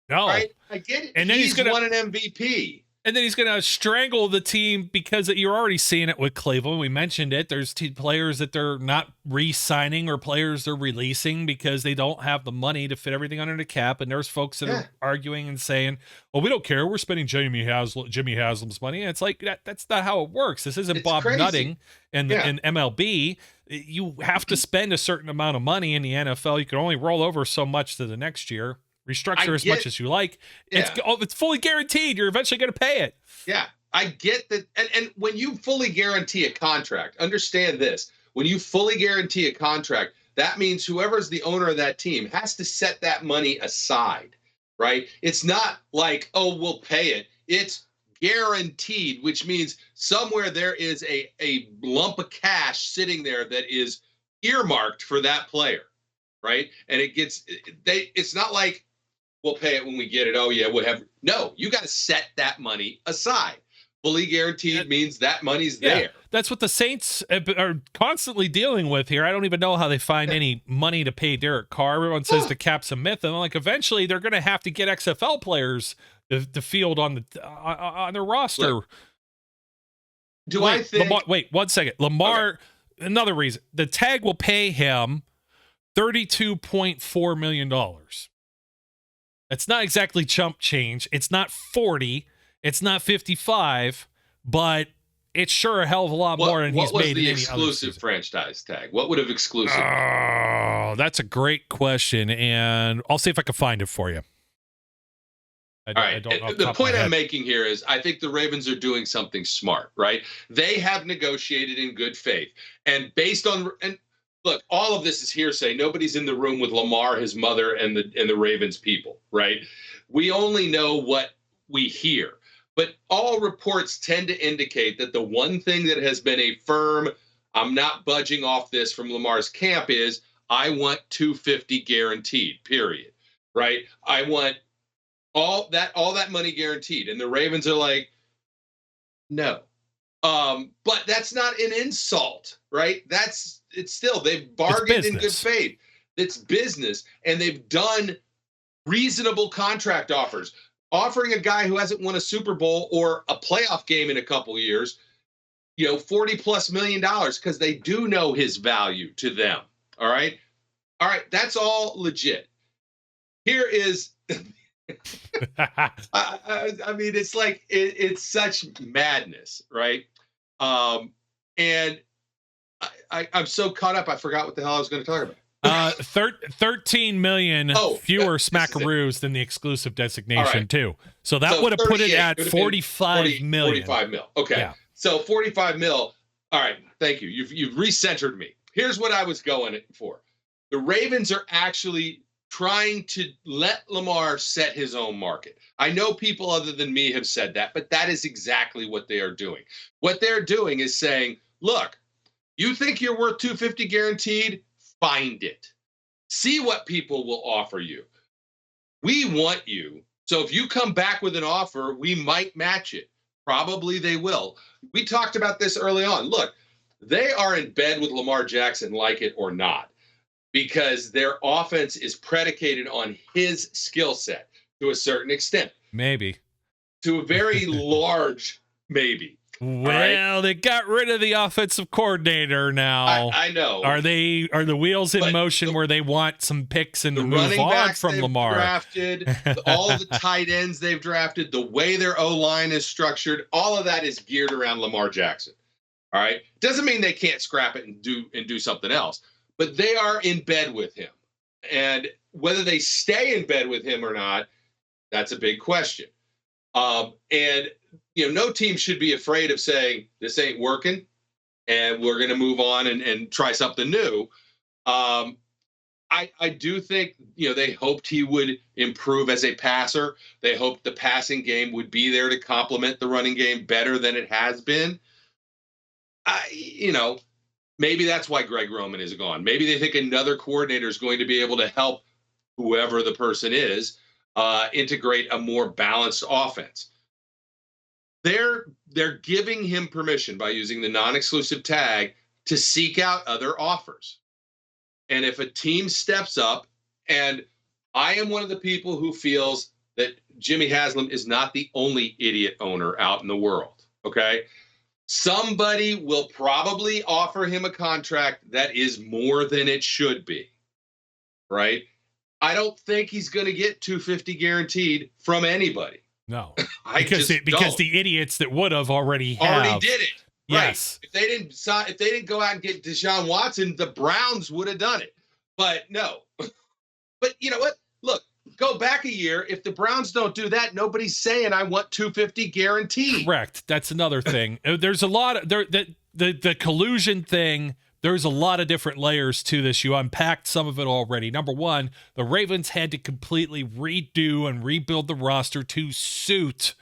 No. Right? I get it. And then he's won an MVP. And then he's going to strangle the team because you're already seeing it with Cleveland. We mentioned it. There's players that they're not re-signing or players they're releasing because they don't have the money to fit everything under the cap. And there's folks that are arguing and saying, well, we don't care. We're spending Jimmy Haslam's money. And it's like, that's not how it works. This isn't Bob crazy. Nutting in MLB. You have to spend a certain amount of money in the NFL. You can only roll over so much to the next year. Restructure as much as you like. Yeah. It's fully guaranteed. You're eventually going to pay it. Yeah, I get that. And when you fully guarantee a contract, understand this. When you fully guarantee a contract, that means whoever's the owner of that team has to set that money aside, right? It's not like, oh, we'll pay it. It's guaranteed, which means somewhere there is a lump of cash sitting there that is earmarked for that player, right? And it's not like, we'll pay it when we get it. Oh, yeah, whatever. No, you got to set that money aside. Fully guaranteed means that money's there. That's what the Saints are constantly dealing with here. I don't even know how they find any money to pay Derek Carr. Everyone says the cap's a myth. And like eventually they're going to have to get XFL players to field on their roster. Look, I think... Wait, 1 second. Lamar, another reason. The tag will pay him $32.4 million. It's not exactly chump change. It's not 40. It's not 55, but it's sure a hell of a lot more than he's made in any other season. What was the exclusive franchise tag? What would have exclusive? Oh, that's a great question, and I'll see if I can find it for you. All right. The point I'm making here is I think the Ravens are doing something smart, right? They have negotiated in good faith, and based on look, all of this is hearsay. Nobody's in the room with Lamar, his mother, and the Ravens people, right? We only know what we hear. But all reports tend to indicate that the one thing that has been a firm, I'm not budging off this from Lamar's camp is, I want 250 guaranteed, period, right? I want all that money guaranteed. And the Ravens are like, no. But that's not an insult, right? It's still, they've bargained in good faith. It's business. And they've done reasonable contract offers. Offering a guy who hasn't won a Super Bowl or a playoff game in a couple years, $40+ million, because they do know his value to them. All right. That's all legit. Here is, I mean, it's like, it's such madness, right? And I'm so caught up, I forgot what the hell I was going to talk about. 13 million fewer smackaroos than the exclusive designation too. So that would have put it at 45 million. 45 mil. Okay. Yeah. So 45 mil. All right. Thank you. You've recentered me. Here's what I was going for. The Ravens are actually trying to let Lamar set his own market. I know people other than me have said that, but that is exactly what they are doing. What they're doing is saying, look, you think you're worth 250 guaranteed? Find it. See what people will offer you. We want you. So if you come back with an offer, we might match it. Probably they will. We talked about this early on. Look, they are in bed with Lamar Jackson, like it or not, because their offense is predicated on his skill set to a certain extent. Maybe. To a very large maybe. Well, they got rid of the offensive coordinator now. I know. Are the wheels in motion where they want some picks and move on from Lamar? Drafted, all the tight ends they've drafted, the way their O-line is structured, all of that is geared around Lamar Jackson. All right? Doesn't mean they can't scrap it and do something else, but they are in bed with him. And whether they stay in bed with him or not, that's a big question. And no team should be afraid of saying this ain't working and we're going to move on and try something new. I I do think, they hoped he would improve as a passer. They hoped the passing game would be there to complement the running game better than it has been. Maybe that's why Greg Roman is gone. Maybe they think another coordinator is going to be able to help whoever the person is integrate a more balanced offense. They're giving him permission by using the non-exclusive tag to seek out other offers. And if a team steps up, and I am one of the people who feels that Jimmy Haslam is not the only idiot owner out in the world, okay? Somebody will probably offer him a contract that is more than it should be, right? I don't think he's going to get $250 guaranteed from anybody. No, because the idiots that would have already did it. Yes. Right. If they didn't go out and get Deshaun Watson, the Browns would have done it. But no. But you know what? Look, go back a year. If the Browns don't do that, nobody's saying I want $250 guaranteed. Correct. That's another thing. There's a lot of the collusion thing. There's a lot of different layers to this. You unpacked some of it already. Number one, the Ravens had to completely redo and rebuild the roster to suit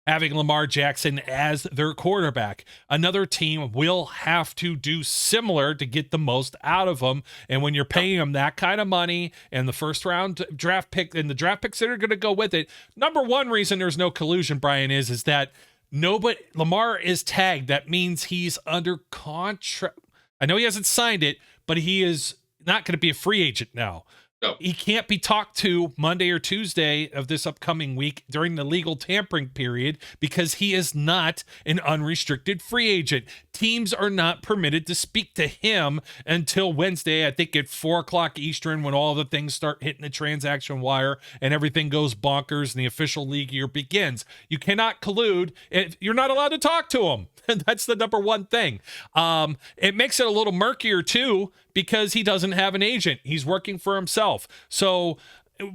having Lamar Jackson as their quarterback. Another team will have to do similar to get the most out of them. And when you're paying them that kind of money and the first round draft pick and the draft picks that are going to go with it, number one reason there's no collusion, Brian, is that Lamar is tagged. That means he's under contract. I know he hasn't signed it, but he is not going to be a free agent now. No. He can't be talked to Monday or Tuesday of this upcoming week during the legal tampering period because he is not an unrestricted free agent. Teams are not permitted to speak to him until Wednesday, I think at 4:00 Eastern, when all the things start hitting the transaction wire and everything goes bonkers and the official league year begins. You cannot collude. You're not allowed to talk to him. That's the number one thing. It makes it a little murkier too, because he doesn't have an agent. He's working for himself. So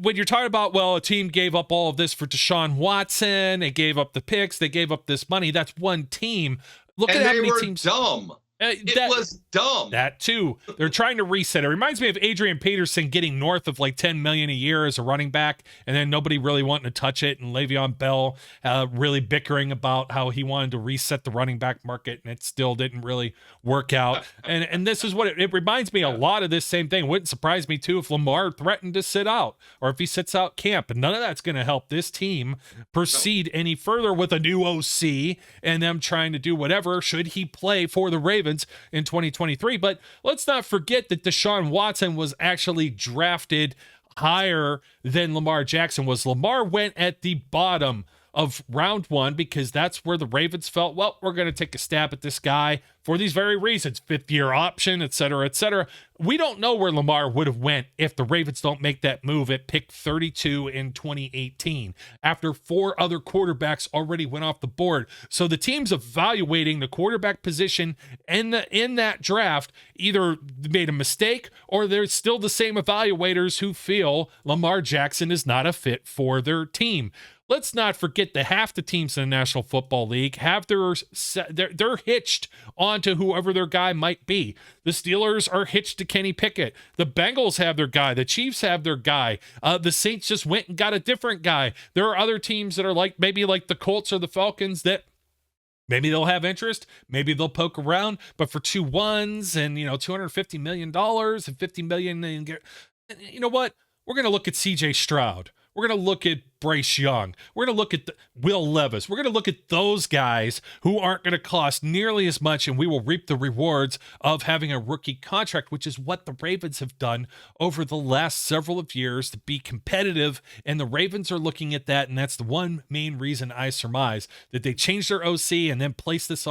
when you're talking about, well, a team gave up all of this for Deshaun Watson, they gave up the picks, they gave up this money. That's one team. Look at how many teams. Dumb. It was dumb. That too. They're trying to reset. It reminds me of Adrian Peterson getting north of like $10 million a year as a running back, and then nobody really wanting to touch it, and Le'Veon Bell really bickering about how he wanted to reset the running back market, and it still didn't really work out. And this is what it reminds me a lot of this same thing. It wouldn't surprise me too if Lamar threatened to sit out, or if he sits out camp, and none of that's going to help this team proceed any further with a new OC and them trying to do whatever should he play for the Ravens in 2023. But let's not forget that Deshaun Watson was actually drafted higher than Lamar Jackson was. Lamar went at the bottom of round one because that's where the Ravens felt, well, we're going to take a stab at this guy for these very reasons, fifth-year option, et cetera, et cetera. We don't know where Lamar would have went if the Ravens don't make that move at pick 32 in 2018, after four other quarterbacks already went off the board. So the teams evaluating the quarterback position in that draft either made a mistake, or there's still the same evaluators who feel Lamar Jackson is not a fit for their team. Let's not forget that half the teams in the National Football League have they're hitched onto whoever their guy might be. The Steelers are hitched to Kenny Pickett. The Bengals have their guy. The Chiefs have their guy. The Saints just went and got a different guy. There are other teams that are maybe like the Colts or the Falcons that maybe they'll have interest. Maybe they'll poke around. But for 2 1s and $250 million and $50 million, and you know what? We're going to look at C.J. Stroud. We're going to look at Bryce Young. We're going to look at Will Levis. We're going to look at those guys who aren't going to cost nearly as much, and we will reap the rewards of having a rookie contract, which is what the Ravens have done over the last several of years to be competitive, and the Ravens are looking at that, and that's the one main reason I surmise that they changed their OC and then placed this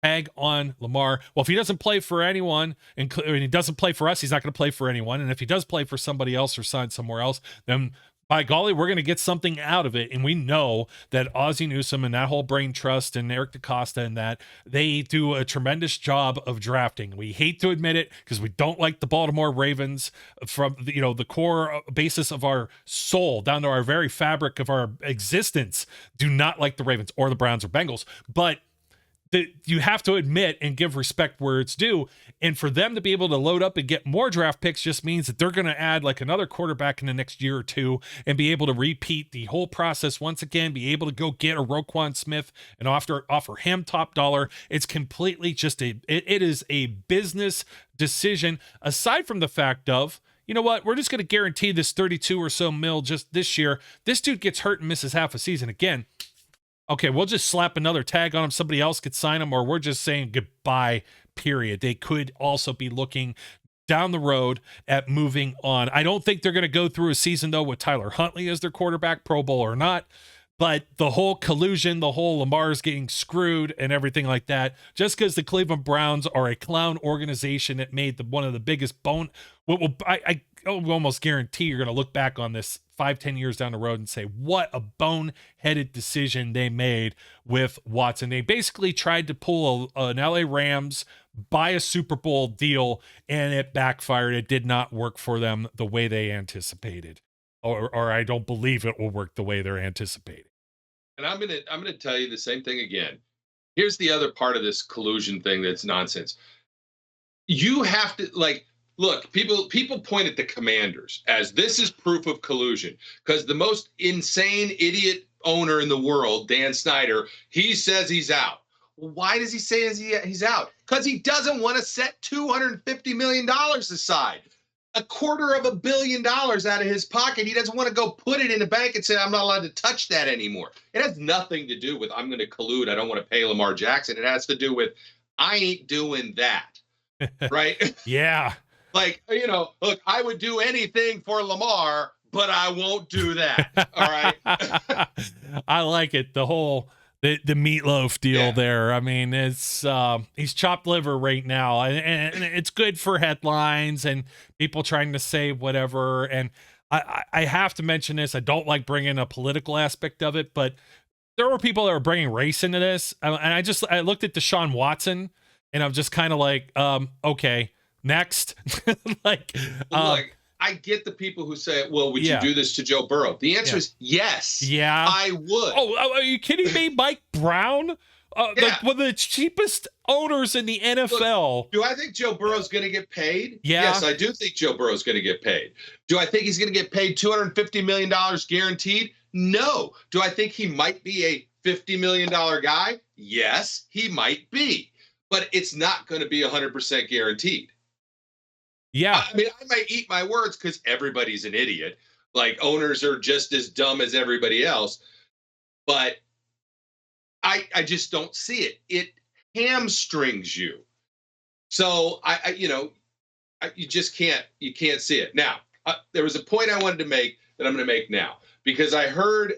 tag on Lamar. Well, if he doesn't play for anyone, and he doesn't play for us, he's not going to play for anyone, and if he does play for somebody else or sign somewhere else, then by golly, we're going to get something out of it. And we know that Ozzie Newsome and that whole brain trust and Eric DeCosta and that, they do a tremendous job of drafting. We hate to admit it because we don't like the Baltimore Ravens from the core basis of our soul down to our very fabric of our existence. Do not like the Ravens or the Browns or Bengals. But you have to admit and give respect where it's due. And for them to be able to load up and get more draft picks just means that they're going to add like another quarterback in the next year or two and be able to repeat the whole process once again, be able to go get a Roquan Smith and offer him top dollar. It's completely just it is a business decision, aside from the fact of, you know what, we're just going to guarantee this 32 or so mil just this year. This dude gets hurt and misses half a season again. Okay, we'll just slap another tag on him. Somebody else could sign him, or we're just saying goodbye, period. They could also be looking down the road at moving on. I don't think they're going to go through a season, though, with Tyler Huntley as their quarterback, Pro Bowl or not. But the whole collusion, the whole Lamar's getting screwed and everything like that, just because the Cleveland Browns are a clown organization that made one of the biggest I almost guarantee you're going to look back on this 5-10 years down the road and say, what a boneheaded decision they made with Watson. They basically tried to pull an LA Rams, buy a Super Bowl deal, and it backfired. It did not work for them the way they anticipated, or I don't believe it will work the way they're anticipating. And I'm gonna tell you the same thing again. Here's the other part of this collusion thing that's nonsense. You have to, like, look, people point at the Commanders as this is proof of collusion because the most insane idiot owner in the world, Dan Snyder, he says he's out. Well, why does he say he's out? Because he doesn't want to set $250 million aside. $250 million out of his pocket. He doesn't want to go put it in the bank and say, I'm not allowed to touch that anymore. It has nothing to do with I'm going to collude. I don't want to pay Lamar Jackson. It has to do with I ain't doing that. Right? Yeah. Like, you know, look, I would do anything for Lamar, but I won't do that. All right. I like it. The whole the meatloaf deal there. I mean, it's he's chopped liver right now, and it's good for headlines and people trying to say whatever. And I have to mention this. I don't like bringing a political aspect of it, but there were people that were bringing race into this, and I looked at Deshaun Watson, and I'm just kind of like, okay. Next. Like, I get the people who say, well, would you do this to Joe Burrow? The answer is yes. Yeah. I would. Oh, are you kidding me? Mike Brown? Like one of the cheapest owners in the NFL. Look, do I think Joe Burrow's going to get paid? Yeah. Yes, I do think Joe Burrow's going to get paid. Do I think he's going to get paid $250 million guaranteed? No. Do I think he might be a $50 million guy? Yes, he might be. But it's not going to be 100% guaranteed. Yeah. I mean, I might eat my words because everybody's an idiot. Like, owners are just as dumb as everybody else. But I just don't see it. It hamstrings you. So you just can't see it. Now, there was a point I wanted to make that I'm going to make now, because I heard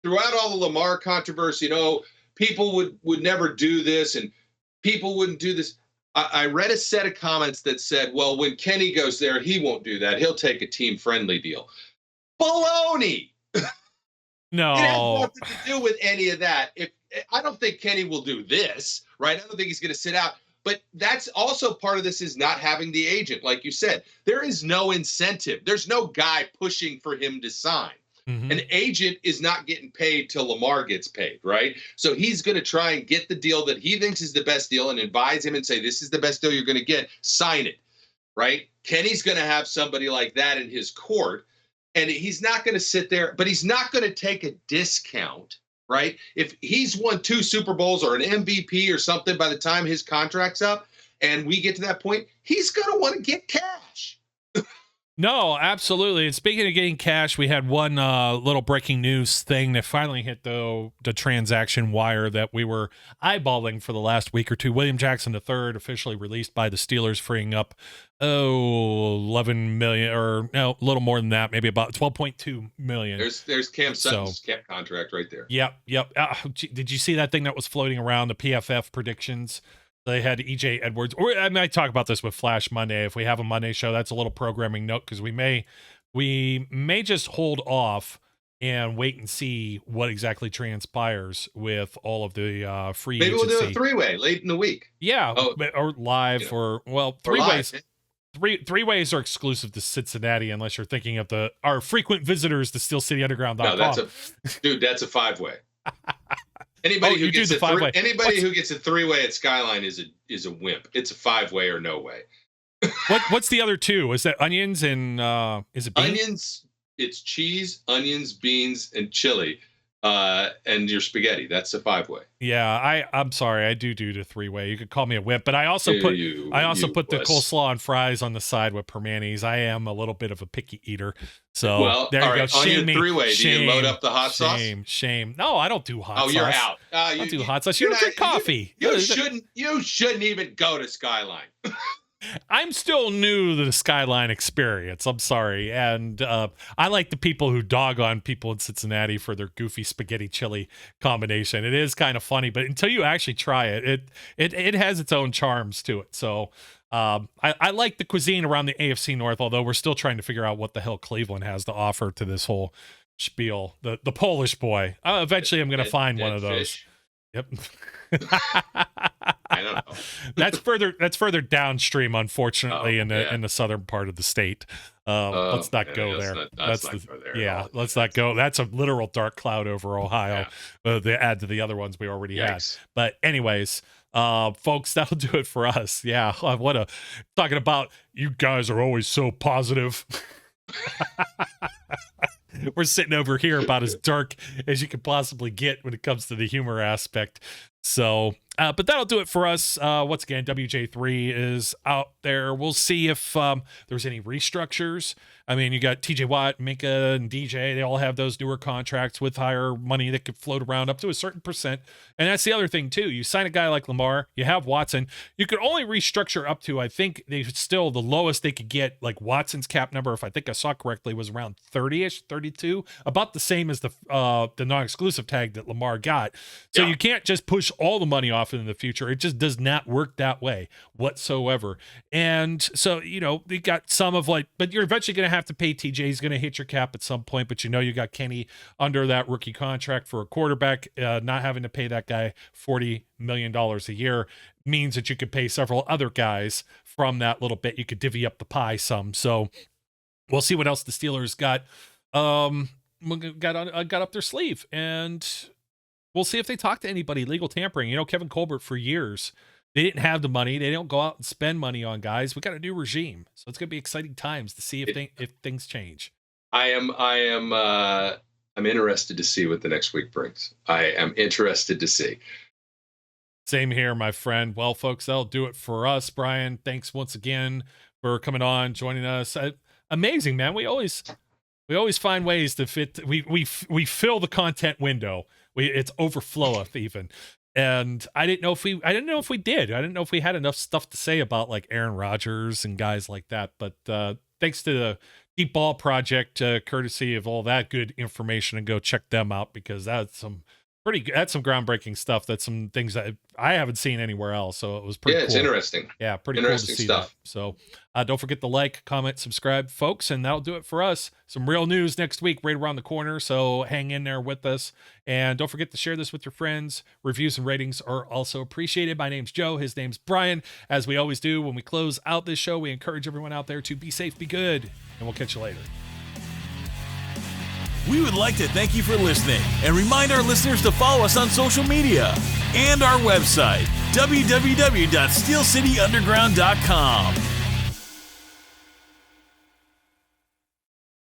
throughout all the Lamar controversy, people would never do this and people wouldn't do this. I read a set of comments that said, well, when Kenny goes there, he won't do that. He'll take a team-friendly deal. Baloney. No. It has nothing to do with any of that. I don't think Kenny will do this, right? I don't think he's going to sit out. But that's also part of this is not having the agent. Like you said, there is no incentive. There's no guy pushing for him to sign. Mm-hmm. An agent is not getting paid till Lamar gets paid, right? So he's going to try and get the deal that he thinks is the best deal and advise him and say, this is the best deal you're going to get. Sign it, right? Kenny's going to have somebody like that in his court, and he's not going to sit there, but he's not going to take a discount, right? If he's won 2 Super Bowls or an MVP or something by the time his contract's up and we get to that point, he's going to want to get cash. No, absolutely. And speaking of getting cash, we had one little breaking news thing that finally hit the transaction wire that we were eyeballing for the last week or two. William Jackson III officially released by the Steelers, freeing up 11 million, or no, a little more than that, maybe about 12.2 million. There's Cam Sutton's cap contract right there. Yep. Did you see that thing that was floating around, the PFF predictions? They had EJ Edwards, or I might talk about this with Flash Monday. If we have a Monday show, that's a little programming note, because we may just hold off and wait and see what exactly transpires with all of the free Maybe agency. We'll do a 3-way late in the week. Yeah, or live, or three ways. Three ways are exclusive to Cincinnati, unless you're thinking of our frequent visitors to SteelCityUnderground.com. No, that's a 5-way. Anybody who gets who gets a 3-way at Skyline is a wimp. It's a 5-way or no way. What's the other 2? Is that onions and is it beans? Onions? It's cheese, onions, beans, and chili, and your spaghetti. That's a 5-way. Yeah, I'm sorry, I do the 3-way. You could call me a whip, but I also put the coleslaw and fries on the side with permanis. I am a little bit of a picky eater, so there you go. Shame me. 3-way. Do you load up the hot sauce? Shame. No, I don't do hot sauce. Oh, you're out. I don't do hot sauce. You don't drink coffee. You shouldn't even go to Skyline. I'm still new to the Skyline experience. I'm sorry. And I like the people who dog on people in Cincinnati for their goofy spaghetti chili combination. It is kind of funny, but until you actually try it, it has its own charms to it. So I like the cuisine around the AFC North, although we're still trying to figure out what the hell Cleveland has to offer to this whole spiel. The Polish boy. Eventually I'm going to find one of those. Fish. Yep. I don't know. That's further downstream, unfortunately, in the southern part of the state. Let's not go there. Let's not go. That's a literal dark cloud over Ohio. They add to the other ones we already had. But anyways, folks, that'll do it for us. Yeah, talking about you guys are always so positive. We're sitting over here about as dark as you could possibly get when it comes to the humor aspect. So, but that'll do it for us. Once again, WJ3 is out there. We'll see if there's any restructures. I mean, you got TJ Watt, Minka, and DJ. They all have those newer contracts with higher money that could float around up to a certain percent. And that's the other thing, too. You sign a guy like Lamar, you have Watson. You could only restructure up to, I think, the lowest they could get, like Watson's cap number, if I think I saw correctly, was around 30-ish, 32. About the same as the non-exclusive tag that Lamar got. So you can't just push all the money off in the future. It just does not work that way whatsoever. And so, you got some of but you're eventually going to have to pay TJ. He's going to hit your cap at some point, but you got Kenny under that rookie contract for a quarterback. Not having to pay that guy $40 million a year means that you could pay several other guys from that little bit. You could divvy up the pie some. So we'll see what else the Steelers got up their sleeve, and we'll see if they talk to anybody. Legal tampering. Kevin Colbert, for years, they didn't have the money. They don't go out and spend money on guys. We got a new regime, so it's going to be exciting times to see if things change. I'm interested to see what the next week brings. I am interested to see. Same here, my friend. Well, folks, that'll do it for us. Brian, thanks once again for coming on, joining us. Amazing, man. We always find ways to fit. We fill the content window. It's overfloweth even. And I didn't know if we did. I didn't know if we had enough stuff to say about like Aaron Rodgers and guys like that. But thanks to the Deep Ball Project, courtesy of all that good information, and go check them out, because that's some groundbreaking stuff. That's some things that I haven't seen anywhere else. So it was pretty cool. It's interesting. Yeah, pretty interesting cool to see stuff. That. So don't forget to like, comment, subscribe, folks, and that'll do it for us. Some real news next week right around the corner, so hang in there with us. And don't forget to share this with your friends. Reviews and ratings are also appreciated. My name's Joe. His name's Brian. As we always do when we close out this show, we encourage everyone out there to be safe, be good, and we'll catch you later. We would like to thank you for listening and remind our listeners to follow us on social media and our website, www.steelcityunderground.com.